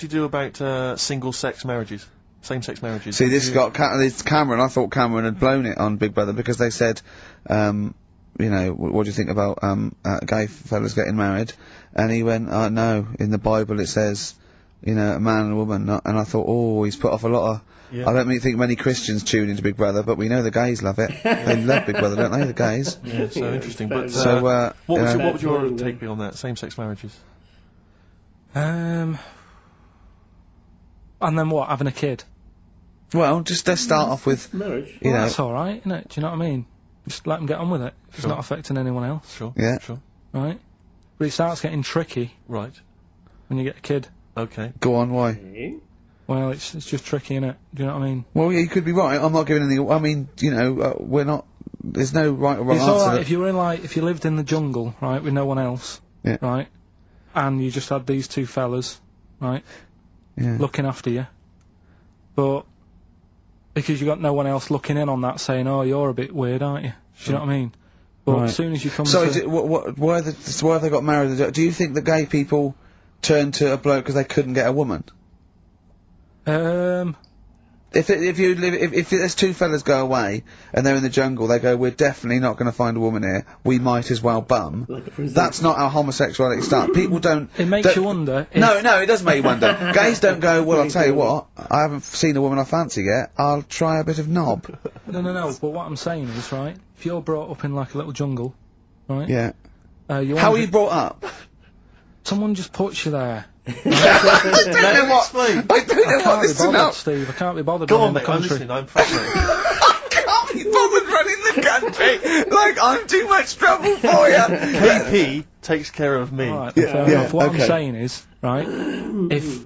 do about single-sex marriages? Same-sex marriages? See, this got it's Cameron. I thought Cameron had blown it on Big Brother because they said, what do you think about gay fellas getting married? And he went, no, in the Bible it says, a man and a woman. And I thought, he's put off a lot of... Yeah. I don't think many Christians tune into Big Brother, but we know the gays love it. They love Big Brother, don't they, the gays? Yeah, so interesting. But what would your take be on that? Same-sex marriages? And then what? Having a kid? Well, just let's start off with marriage. Well, that's all right, isn't it? Do you know what I mean? Just let them get on with it. It's not affecting anyone else. Sure. Yeah. Sure. Right? But it starts getting tricky Right. when you get a kid. Okay. Go on, why? Okay. Well, it's just tricky, innit? Do you know what I mean? Well, yeah, you could be right. I'm not giving any. I mean, we're not. There's no right or wrong It's answer. alright if you were if you lived in the jungle, right, with no one else, Yeah. right, and you just had these two fellas, right, Yeah. looking after you, but because you got no one else looking in on that, saying, "Oh, you're a bit weird, aren't you?" Do you know what I mean? But as soon as you come So, to... why have they got married? Do you think that gay people turn to a bloke because they couldn't get a woman? They if there's two fellas go away and they're in the jungle, they go, we're definitely not going to find a woman here. We might as well bum. That's not how homosexuality starts. People don't. It makes you wonder. No, it does make you wonder. Gays don't go, well, I'll tell you what, I haven't seen a woman I fancy yet. I'll try a bit of knob. No. But what I'm saying is, right, if you're brought up in like a little jungle, right? Yeah. How are you brought up? Someone just puts you there. I don't know what this is about. Steve, I can't be bothered Go running on, the mate, I'm country. listening, I'm fascinated. I can't be bothered running the country. Like, I'm too much trouble for you. KP takes care of me. Alright, fair enough. What okay. I'm saying is, right, if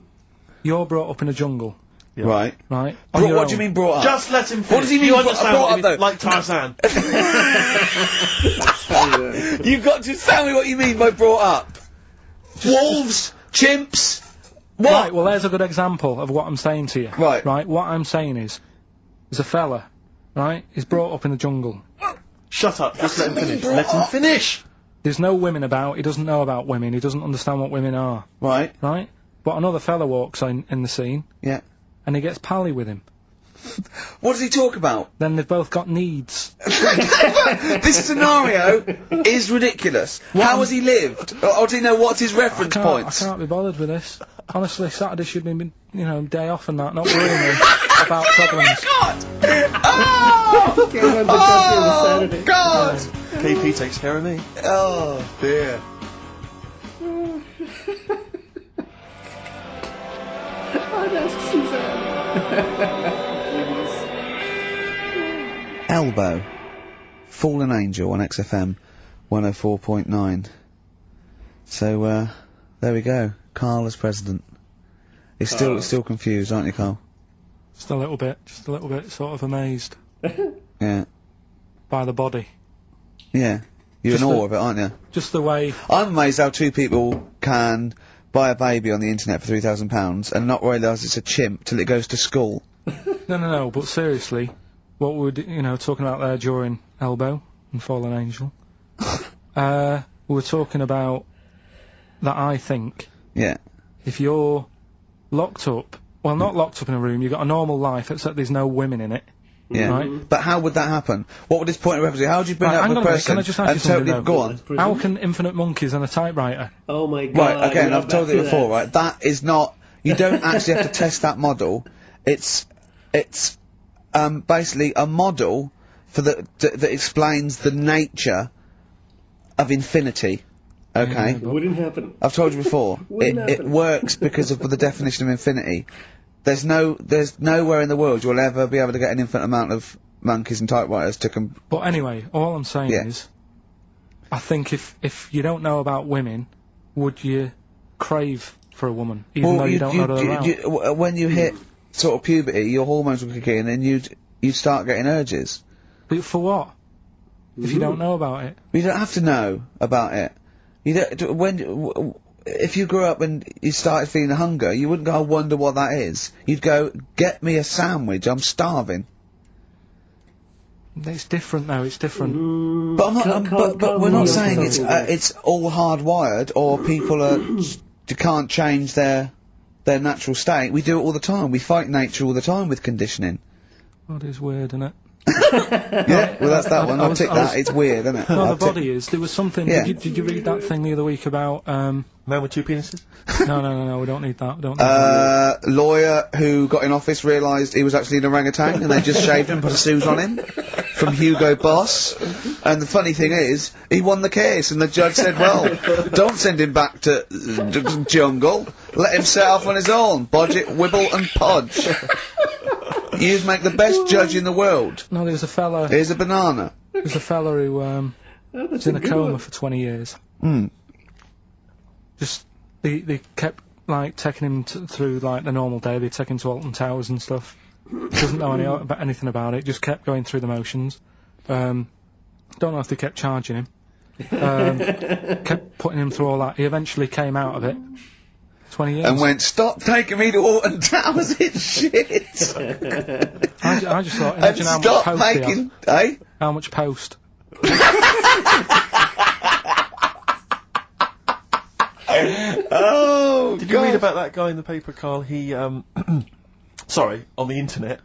you're brought up in a jungle, Right. right, What do you mean brought up? Just let him finish. What does he mean You brought understand up, what he though? means, like Tarzan. You've got to tell me what you mean by brought up. Wolves, chimps, what? Right, well there's a good example of what I'm saying to you. Right. Right, what I'm saying is, there's a fella, right, he's brought up in the jungle. Shut up, just let him finish. Let him finish! There's no women about, he doesn't know about women, he doesn't understand what women are. Right. Right? But another fella walks in the scene, Yeah. and he gets pally with him. What does he talk about? Then they've both got needs. This scenario is ridiculous. How has he lived? Or do you know what's his reference I points? can't be bothered with this. Honestly, Saturday should be, day off and that, not worrying me about problems. Oh, Can't run the country on a Saturday. God! KP takes care of me. Oh, dear. I'd ask Suzanne. Elbow. Fallen Angel on XFM 104.9. So, there we go. Karl as president. He's still confused, aren't you, Karl? Just a little bit, sort of amazed Yeah. by the body. Yeah. You're in awe of it, aren't you? Just the way. I'm amazed how two people can buy a baby on the internet for £3,000 and not realise it's a chimp till it goes to school. No, but seriously, what we're, talking about there during Elbow and Fallen Angel, we were talking about that I think Yeah. if you're locked up, well, not locked up in a room, you've got a normal life, except there's no women in it. Yeah. Right. But how would that happen? What would this point of reference be? How would you bring Right, up hang a on a minute, person can I just ask and you something totally though? go on? How can infinite monkeys and a typewriter? Oh my god. Right, again, we're I've told back you to before, that. right? That is not, you don't actually have to test that model. It's basically a model for that explains the nature of infinity. Okay? It wouldn't happen. I've told you before. Wouldn't it happen. works because of the definition of infinity. There's nowhere in the world you'll ever be able to get an infinite amount of monkeys and typewriters to But anyway, all I'm saying Yeah. is, I think if you don't know about women, would you crave for a woman, even though you don't know they're around? when you hit sort of puberty, your hormones will kick in and you'd start getting urges. But for what? If you don't know about it? You don't have to know about it. You don't, if you grew up and you started feeling hunger, you wouldn't go, I wonder what that is. You'd go, get me a sandwich, I'm starving. It's different though, it's different. But I'm not, but we're not saying something it's all hardwired or people can't change their natural state. We do it all the time. We fight nature all the time with conditioning. God, it's weird, isn't it? Yeah, well that's that one. I'll tick that. It's weird, isn't it? No, I'll the body is. There was something. Yeah. Did you read that thing the other week about? Man with two penises? No. We don't need that. We don't need that. Lawyer who got in office realised he was actually an orangutan and they just shaved him and put a Suze on him from Hugo Boss. And the funny thing is, he won the case and the judge said, well, don't send him back to jungle. Let him set off on his own. Bodge it, wibble and podge. You'd make the best judge in the world. No, there was a fella. Here's a banana. There was a fella who was in a coma for 20 years. Just they kept like taking him through like the normal day. They take him to Alton Towers and stuff. Doesn't know anything about it. Just kept going through the motions. Don't know if they kept charging him. Kept putting him through all that. He eventually came out of it. 20 years. And went, stop taking me to Alton Towers, it's shit. I just thought, And imagine how much stop post he making, had. How much post? Oh, Did you read about that guy in the paper, Karl? He Sorry, on the internet.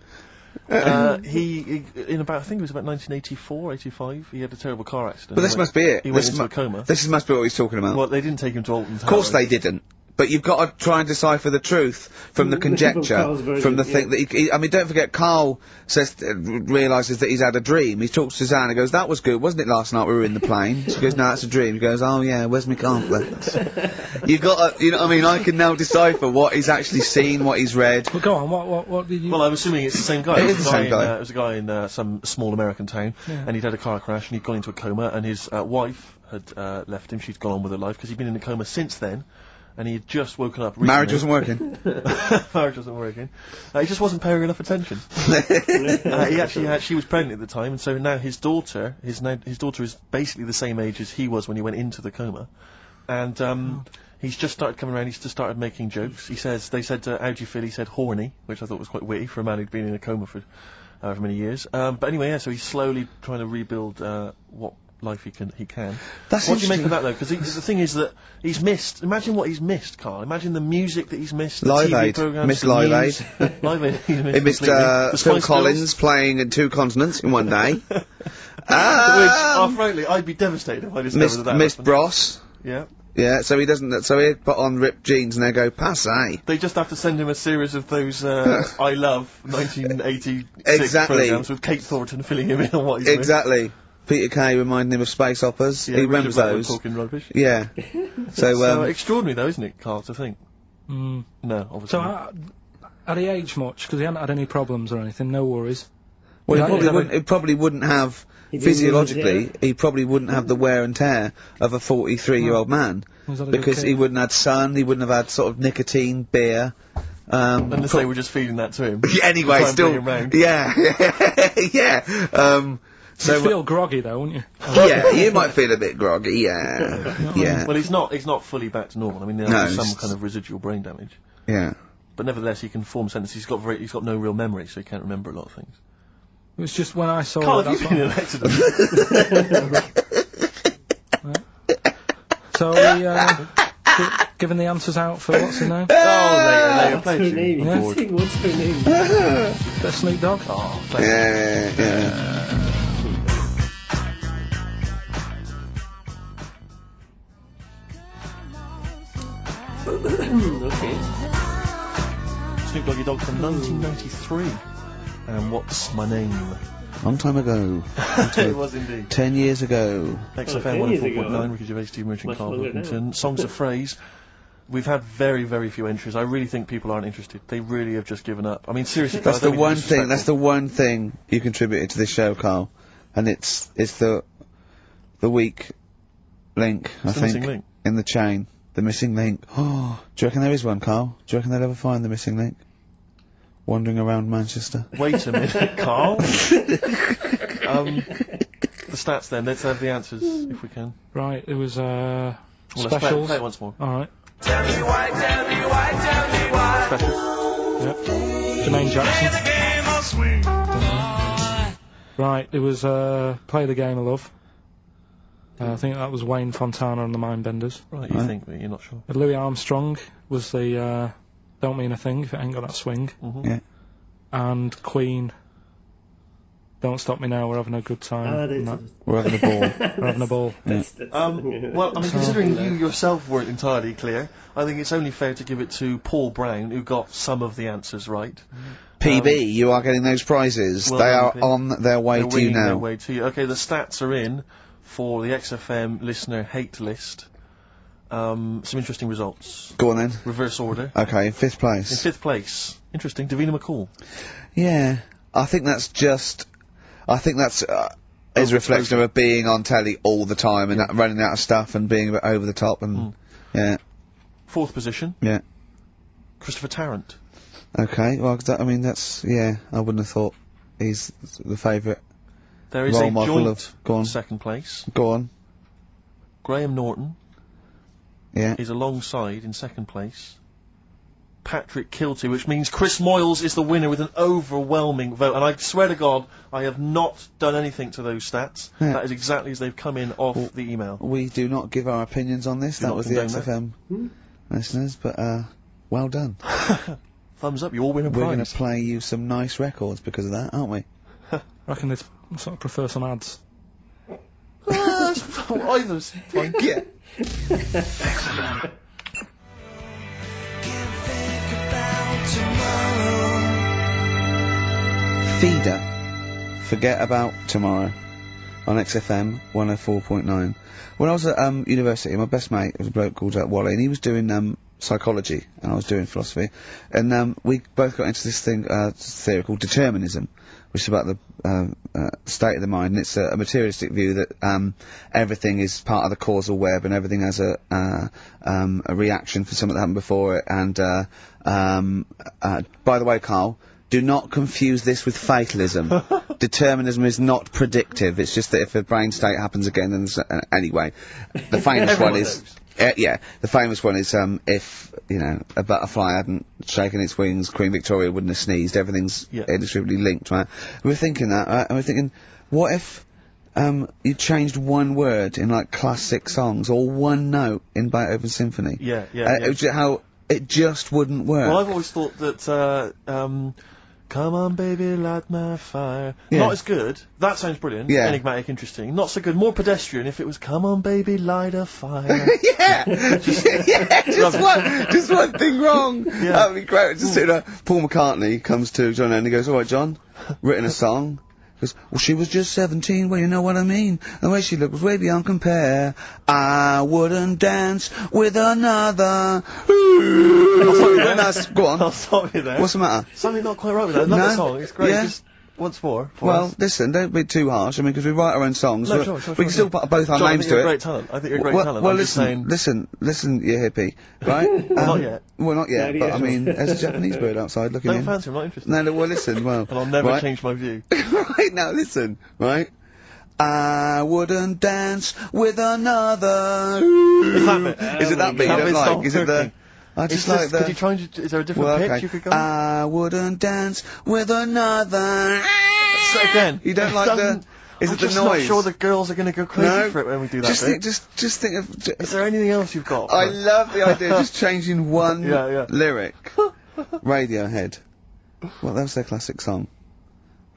He in about, I think it was about 1984, 85, he had a terrible car accident. But this must be it. He went into a coma. This must be what he's talking about. Well, they didn't take him to Alton Towers. Of course they didn't. But you've got to try and decipher the truth from the conjecture, from the thing that I mean, don't forget, Karl says, realises that he's had a dream. He talks to Suzanne and goes, "That was good, wasn't it, last night we were in the plane?" She goes, "No, that's a dream." He goes, "Oh yeah, where's my conflicts?" You've got to, you know what I mean, I can now decipher what he's actually seen, what he's read. Well, go on, what did you... Well, I'm assuming it's the same guy. It is the same guy. It was a guy in some small American town, and he'd had a car crash, and he'd gone into a coma, and his wife had left him. She'd gone on with her life, because he'd been in a coma since then. And he had just woken up recently. Marriage wasn't working. Marriage wasn't working. He just wasn't paying enough attention. He actually had, she was pregnant at the time, and so now his daughter is basically the same age as he was when he went into the coma. And, he's just started coming around, he's just started making jokes. They said, how do you feel? He said horny, which I thought was quite witty for a man who'd been in a coma for however many years. But anyway, yeah, so he's slowly trying to rebuild, what life he can. That's what do you make of that though? Because the thing is that he's missed. Imagine what he's missed, Karl. Imagine the music that he's missed. Live the TV Aid. programs, Missed the Live news. Aid. Live Aid. He missed Phil Collins playing in 2 continents in one day. Which, frankly, I'd be devastated if I discovered that. Missed happened. Bros. Yeah. Yeah, so he doesn't. So he'd put on ripped jeans and they go passe. They just have to send him a series of those I Love 1986 Exactly. programs with Kate Thornton filling him in on what he's missed. Exactly. Peter Kay reminding him of space operas. Yeah, he remembers Richard Burton those. talking rubbish. Yeah. So extraordinary though, isn't it, Karl, to think? Mm. No, obviously. So, not. had he aged much? Because he hadn't had any problems or anything, no worries. well, he probably wouldn't have physiologically. He probably wouldn't have the wear and tear of a 43-year-old man because he wouldn't have had sun. He wouldn't have had sort of nicotine, beer. Unless they were just feeding that to him. Anyway, to still, bring him round. yeah. So you'd feel groggy though, wouldn't you? Yeah, you might feel a bit groggy. Yeah. Well, he's not fully back to normal. I mean, there's some kind of residual brain damage. Yeah. But nevertheless, he can form sentences. He's got no real memory, so he can't remember a lot of things. It was just when I saw Karl, it. have you been in an accident? So are we giving the answers out for what's her name? Later. What's her name? Yeah. What's her name? That Snoop Dogg? Oh, thank Yeah. Okay. Snoop Doggy Dogg from 1993. And What's My Name? Long time ago. It was indeed. 10 years ago. XFM 10 years ago. 104.9, Ricky Gervais, Steve Merchant, Much longer karlpilkington. Songs of Phrase. We've had very, very few entries. I really think people aren't interested. They really have just given up. I mean, seriously, That's guys, the I don't one mean to be thing. That's the disrespectful. one thing you contributed to this show, Karl, and it's the weak link. I It's the think missing link. in the chain, the missing link. Oh, do you reckon there is one, Karl? Do you reckon they'll ever find the missing link? Wandering around Manchester. Wait a minute, Karl. The stats then. Let's have the answers if we can. Right, it was Well, let's specials. play it once more. Alright. Tell me why, tell me why, tell me why. Specials. Yep. Jermaine Jackson. Game of swing. Right, it was Play the Game of Love. I think that was Wayne Fontana and the Mindbenders. Right, you think, but you're not sure. Louis Armstrong was the Don't Mean a Thing if it ain't got that swing. Mm-hmm. Yeah. And Queen, Don't Stop Me Now, We're Having a Good Time. and that. We're having a ball. We're having a ball. Well, I mean, considering you yourself weren't entirely clear, I think it's only fair to give it to Paul Brown, who got some of the answers right. PB, you are getting those prizes. Well they done, are Pete. on their way They're to you winging their now. way to you. Okay, the stats are in for the XFM listener hate list. Some interesting results. Go on then. Reverse order. Okay, in 5th In place. 5th place, interesting, Davina McCall. Yeah, I think that's his reflection of her being on telly all the time and running out of stuff and being a bit over the top and yeah, 4th position, yeah. Christopher Tarrant. Okay, well, I mean that's I wouldn't have thought he's the favourite. There is Role a model joint of- go on. 2nd place. Go on. Graham Norton Yeah. is alongside in 2nd place. Patrick Kilty, which means Chris Moyles is the winner with an overwhelming vote. And I swear to God, I have not done anything to those stats. Yeah. That is exactly as they've come in off the email. We do not give our opinions on this. Do That not was the condone XFM listeners, but well done. Thumbs up, you all win a We're prize. going to play you some nice records because of that, aren't we? I reckon they'd sort of prefer some ads. Either's fine. Yeah. Feeder. Forget About Tomorrow. On XFM 104.9. When I was at university, my best mate was a bloke called Wally, and he was doing psychology, and I was doing philosophy, and we both got into this theory called determinism, which is about the state of the mind, and it's a materialistic view that everything is part of the causal web, and everything has a reaction for something that happened before it. And by the way, Karl, do not confuse this with fatalism. Determinism is not predictive. It's just that if a brain state happens again, then anyway, the famous one is. Yeah, the famous one is if, you know, a butterfly hadn't shaken its wings, Queen Victoria wouldn't have sneezed. Everything's inextricably linked, right? We're thinking that, right? And we're thinking, what if you changed one word in, like, classic songs, or one note in Beethoven's symphony? How it just wouldn't work. Well, I've always thought that, come on, baby, light my fire. Yeah. Not as good. That sounds brilliant. Yeah. Enigmatic, interesting. Not so good. More pedestrian if it was, come on, baby, light a fire. just one thing wrong. Yeah. That would be great. Just Paul McCartney comes to John and he goes, "All right, John, written a song." He goes, "Well, she was just 17. Well, you know what I mean. The way she looked was way beyond compare. I wouldn't dance with another." Go on. I'll stop you there. What's the matter? Something not quite right with that. Another song. It's great. Yeah. Just once more. Well, listen, don't be too harsh. I mean, because we write our own songs. No, we sure, can still put both our John, names I think to you're it. a great talent. I think you're a great talent. Well, I'm just saying. listen, you hippie, right? Well, not yet. Well, not yet, Not but yet. I mean, there's a Japanese bird outside looking Don't in. fancy, I'm not interested. No, well, listen, well... And I'll never right? change my view. Right, now, listen, right? I wouldn't dance with another... Is that bit? Is it that bit you That don't bit's like? not Is it the... working. I It's just like the... Could you try and... Is there a different Well, pitch okay. you could go? I wouldn't dance with another... So again. You don't like the... Is I'm it the just noise? not sure the girls are going to go crazy for it when we do that just bit. think, just think of... Is there anything else you've got? I love the idea of just changing one Yeah. lyric. Radiohead. Well, that was their classic song.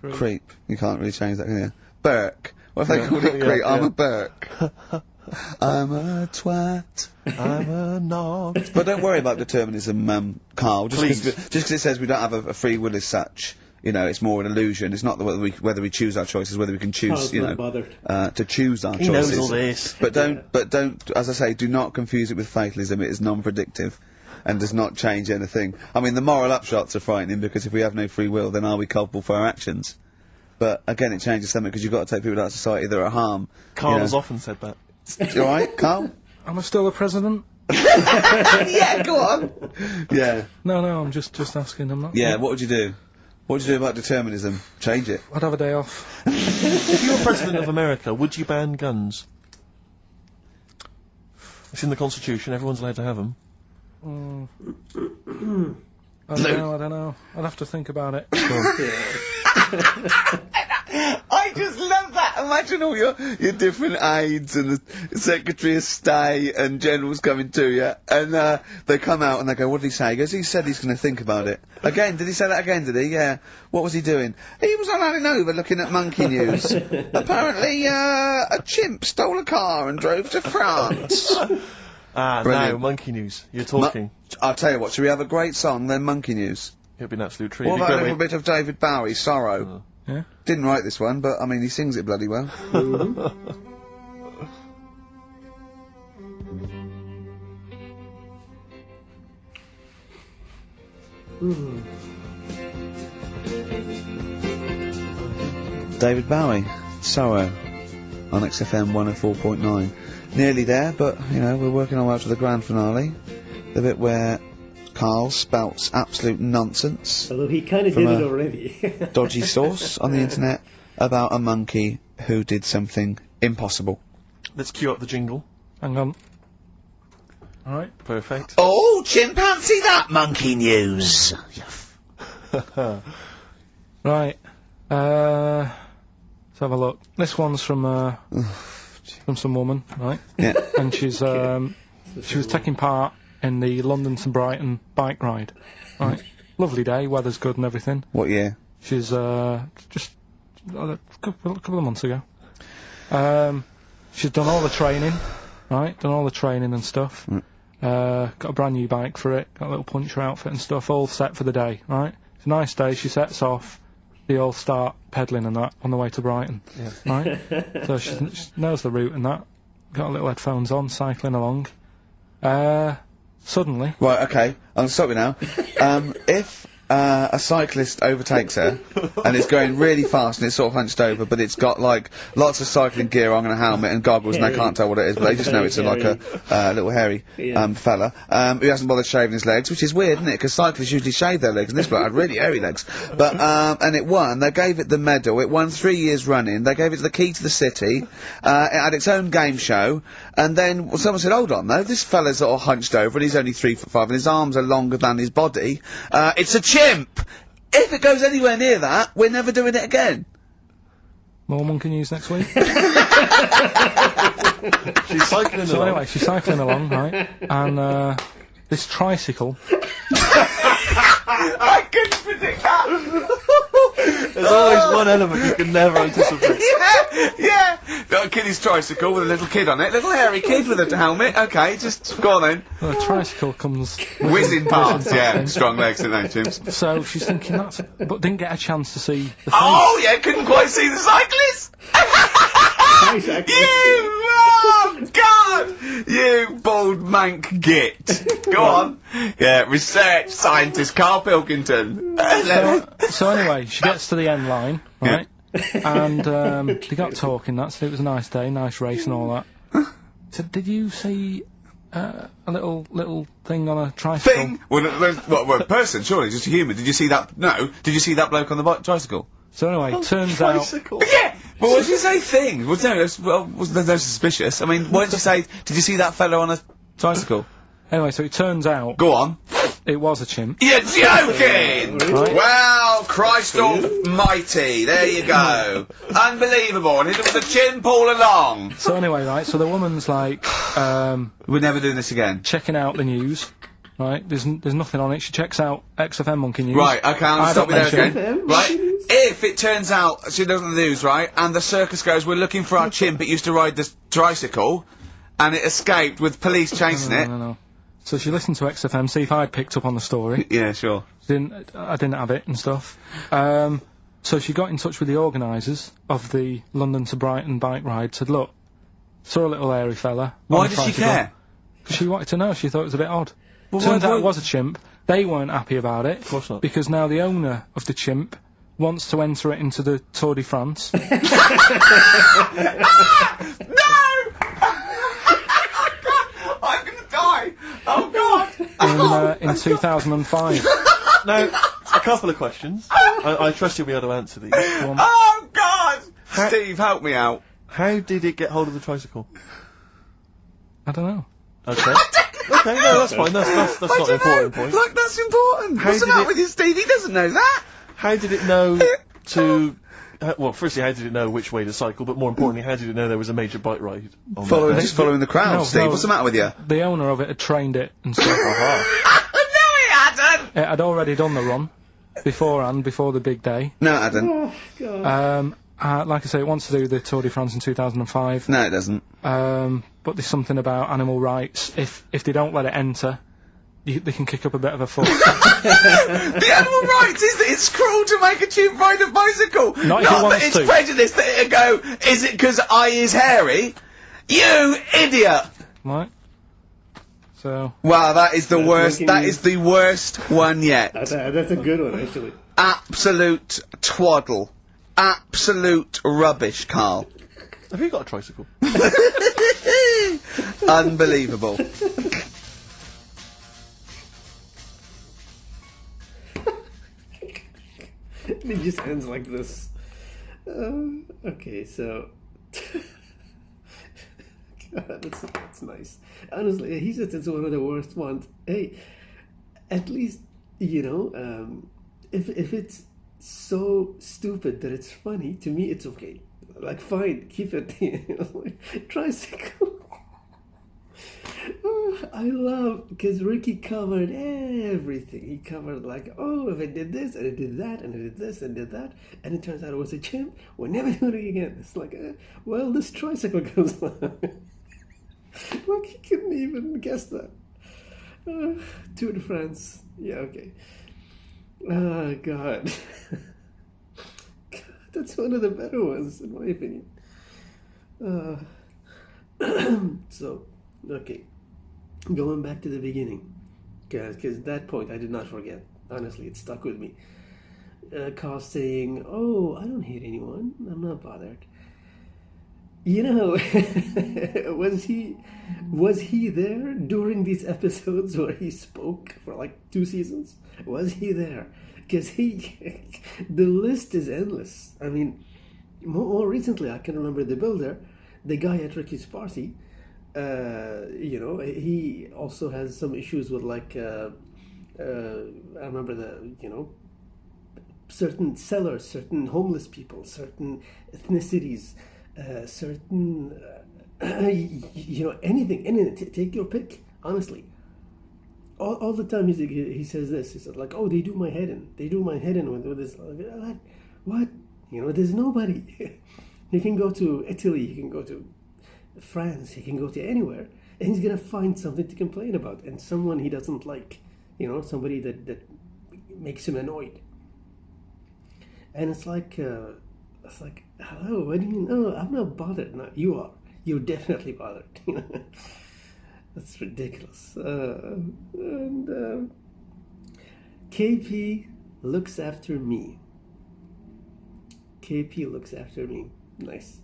Creep. You can't really change that, can you? Burke. What if they called it Creep? I'm a Burke. I'm a twat. I'm a knob. But don't worry about determinism, Karl. Just Please. because it says we don't have a free will as such. You know, it's more an illusion. It's not whether we choose our choices, whether we can choose, Karl's you not know, bothered. to choose our He choices. knows all this. But don't, as I say, do not confuse it with fatalism. It is non-predictive and does not change anything. I mean, the moral upshots are frightening because if we have no free will, then are we culpable for our actions? But again, it changes something because you've got to take people out of society that are harm. Karl has often said that. You all right, Karl? Am I still the president? Yeah, go on. Yeah. No, I'm just asking. I'm not. Yeah, what would you do? What would you do about determinism? Change it. I'd have a day off. If you were president of America, would you ban guns? It's in the Constitution. Everyone's allowed to have them. I don't know. I'd have to think about it. I just love that. Imagine all your different aides and the Secretary of State and generals coming to you, and they come out and they go, "What did he say?" He goes, "He said he's going to think about it." Again, did he say that again? Did he? Yeah. What was he doing? He was on Hanover looking at monkey news. Apparently, a chimp stole a car and drove to France. Now, Brilliant. monkey news. You're talking. I'll tell you what. Should we have a great song then? Monkey news. It'd be an absolute treat. What It'd be about a great little bit of David Bowie, Sorrow? Yeah. Didn't write this one, but I mean he sings it bloody well. David Bowie, Sorrow, on XFM 104.9. Nearly there, but you know we're working our way up to the grand finale, the bit where Karl spouts absolute nonsense. Although he kind of From did it a already. Dodgy source on the internet about a monkey who did something impossible. Let's cue up the jingle. Hang on. Alright. Perfect. Oh, chimpanzee, that monkey news! Right. Let's have a look. This one's from some woman, right? Yeah. And she was taking part in the London to Brighton bike ride, right? lovely day, weather's good and everything. What year? She's just a couple of months ago. She's done all the training, right? Done all the training and stuff. Got a brand new bike for it. Got a little puncher outfit and stuff, all set for the day, right? It's a nice day. She sets off. They all start pedalling and that on the way to Brighton, right? So she knows the route and that. Got a little headphones on, cycling along. Suddenly... Right, okay, I'll stop you now. If a cyclist overtakes her and it's going really fast and it's sort of hunched over, but it's got like lots of cycling gear on and a helmet and goggles and they can't tell what it is, but they just know it's like a little hairy fella who hasn't bothered shaving his legs, which is weird, isn't it? Because cyclists usually shave their legs and this bloke had really hairy legs. But and it won. They gave it the medal. It won 3 years running. They gave it the key to the city. It had its own game show. And then someone said, hold on though, this fella's all hunched over and he's only 3'5" and his arms are longer than his body. It's a chimp! If it goes anywhere near that, we're never doing it again. More monkey news next week. She's cycling along. So anyway, she's cycling along, right? And this tricycle... I couldn't predict that! There's always one element you can never anticipate. Yeah! Got a kiddie's tricycle with a little kid on it, little hairy kid with a helmet. Okay, just go on then. The tricycle comes... Whizzing past, yeah. Strong legs, don't they, chimps? So she's thinking that's... But didn't get a chance to see the face. Oh, yeah, couldn't quite see the cyclist! Oh, God! You bald mank git. Go on. Yeah, research scientist Karl Pilkington. So anyway, she gets to the end line, right? And they got talking, it was a nice day, nice race and all that. So did you see a little thing on a tricycle? Thing? Well, a person, surely, just a human. Did you see that? No. Did you see that bloke on the tricycle? So anyway, turns out... Yeah! But what did you say thing? Well, no, there's no suspicious. I mean, what did you say? Did you see that fellow on a tricycle? Anyway, so it turns out... Go on. It was a chimp. You're joking! Right. Well, Christ almighty, there you go. Unbelievable, and it was a chimp all along. So anyway, right, so the woman's like... We're never doing this again. Checking out the news, right? There's nothing on it. She checks out XFM Monkey News. Right, okay, I'll stop you there again. XFM Right, if it turns out she doesn't lose, right, and the circus goes, we're looking for our chimp, it used to ride this tricycle, and it escaped with police chasing it. No. So she listened to XFM, see if I'd picked up on the story. Yeah, sure. I didn't have it and stuff. So she got in touch with the organisers of the London to Brighton bike ride, said, look, saw a little hairy fella. Why did she care? Because she wanted to know, she thought it was a bit odd. Well, turns out it was a chimp. They weren't happy about it. Of course not. Because now the owner of the chimp wants to enter it into the Tour de France. No! I'm gonna die! Oh, God! In 2005. Now, a couple of questions. I trust you'll be able to answer these. Oh, God! Steve, help me out. How did it get hold of the tricycle? I don't know. Okay. Okay, no, that's fine. That's not an important point. Like, that's important. What's the matter with you, Steve? He doesn't know that. How did it know to... well, firstly, how did it know which way to cycle, but more importantly, how did it know there was a major bike ride? Just following the crowd, Steve. What's the matter with you? The owner of it had trained it and stuff. No, he hadn't! It had already done the run beforehand, before the big day. No, it hadn't. Oh, God. Like I say, it wants to do the Tour de France in 2005. No, it doesn't. But there's something about animal rights. If they don't let it enter, they can kick up a bit of a fuss. The animal rights is that it's cruel to make a chimp ride a bicycle. Not if it that wants it's to. prejudice that it'll go, is it because I is hairy? You idiot! Right? So... Wow, that is the worst. That is the worst one yet. That's a good one, actually. Absolute twaddle. Absolute rubbish, Karl. Have you got a tricycle? Unbelievable. It just ends like this. Okay, so... God, that's nice. Honestly, he said it's one of the worst ones. Hey, at least, you know, if it's so stupid that it's funny, to me it's okay. Like, fine, keep it. Like, tricycle. I love, because Ricky covered everything. He covered like, oh, if I did this, and I did that, and I did this, and did that, and it turns out it was a chimp, we're never doing it again. It's like, well, this tricycle comes along. Like, he couldn't even guess that. Tour de France. Yeah, okay. Oh, God. That's one of the better ones, in my opinion. So, okay. Going back to the beginning. Because at that point, I did not forget. Honestly, it stuck with me. Karl saying, oh, I don't hate anyone. I'm not bothered. You know, was he there during these episodes where he spoke for like 2 seasons? Was he there? Because the list is endless. I mean, more recently, I can remember the builder, the guy at Ricky's party. You know, he also has some issues with like, I remember certain sellers, certain homeless people, certain ethnicities. Certain, anything, take your pick, honestly. All the time he says this, he says like, oh, they do my head in with this, what? You know, there's nobody. He can go to Italy, he can go to France, he can go to anywhere, and he's gonna find something to complain about, and someone he doesn't like, you know, somebody that makes him annoyed. And it's like, hello, what do you mean? No, I'm not bothered. No, you are. You're definitely bothered. That's ridiculous. And KP looks after me. KP looks after me. Nice.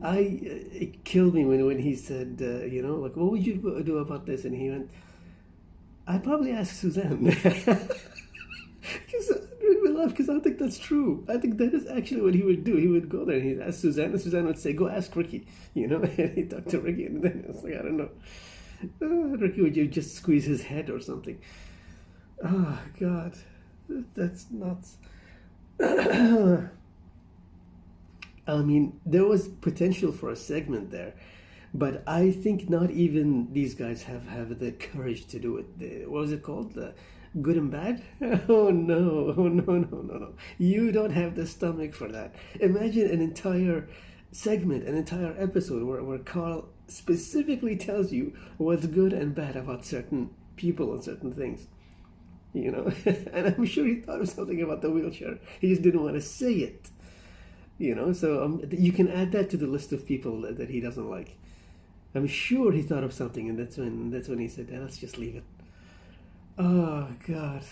It killed me when he said, you know, like, what would you do about this? And he went, I'd probably ask Suzanne. Because I think that's true. I think that is actually what he would do. He would go there and he'd ask Suzanne, and Suzanne would say, go ask Ricky, you know, and he'd talk to Ricky, and then it's like, I don't know. Ricky would just squeeze his head or something. Oh, God. That's nuts. I mean, there was potential for a segment there, but I think not even these guys have the courage to do it. What was it called? Good and bad? Oh no. You don't have the stomach for that. Imagine an entire segment, an entire episode where Karl specifically tells you what's good and bad about certain people and certain things. You know? And I'm sure he thought of something about the wheelchair. He just didn't want to say it. You know? So you can add that to the list of people that he doesn't like. I'm sure he thought of something, and that's when he said, let's just leave it. Oh, God.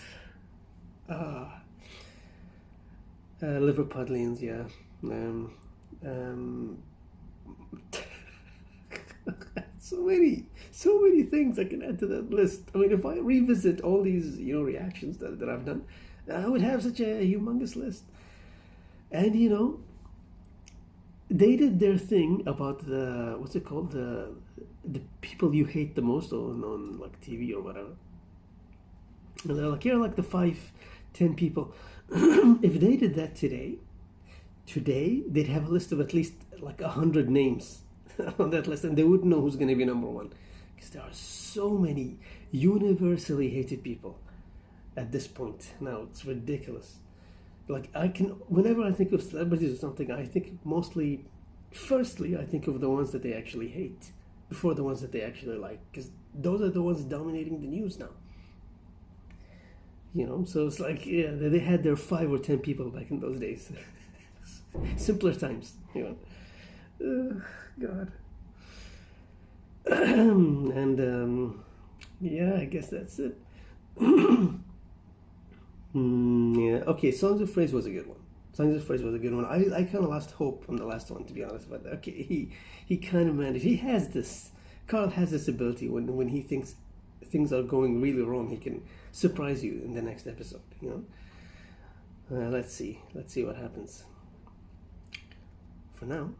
Liverpudlians, yeah. So many things I can add to that list. I mean, if I revisit all these, you know, reactions that I've done, I would have such a humongous list. And, you know, they did their thing about the, what's it called? The people you hate the most on like TV or whatever. And they're like, you're like the 5-10 people. If they did that today, they'd have a list of at least like 100 names on that list, and they wouldn't know who's going to be number one. Because there are so many universally hated people at this point. Now, it's ridiculous. Like, whenever I think of celebrities or something, I think firstly, I think of the ones that they actually hate before the ones that they actually like. Because those are the ones dominating the news now. You know, so it's like, yeah, they had their 5 or 10 people back in those days. Simpler times, you know. God. And, yeah, I guess that's it. Yeah, okay, Songs of Praise was a good one. I kind of lost hope on the last one, to be honest, but okay, he kind of managed. Karl has this ability when he thinks things are going really wrong, he can surprise you in the next episode, you know. Let's see what happens. For now,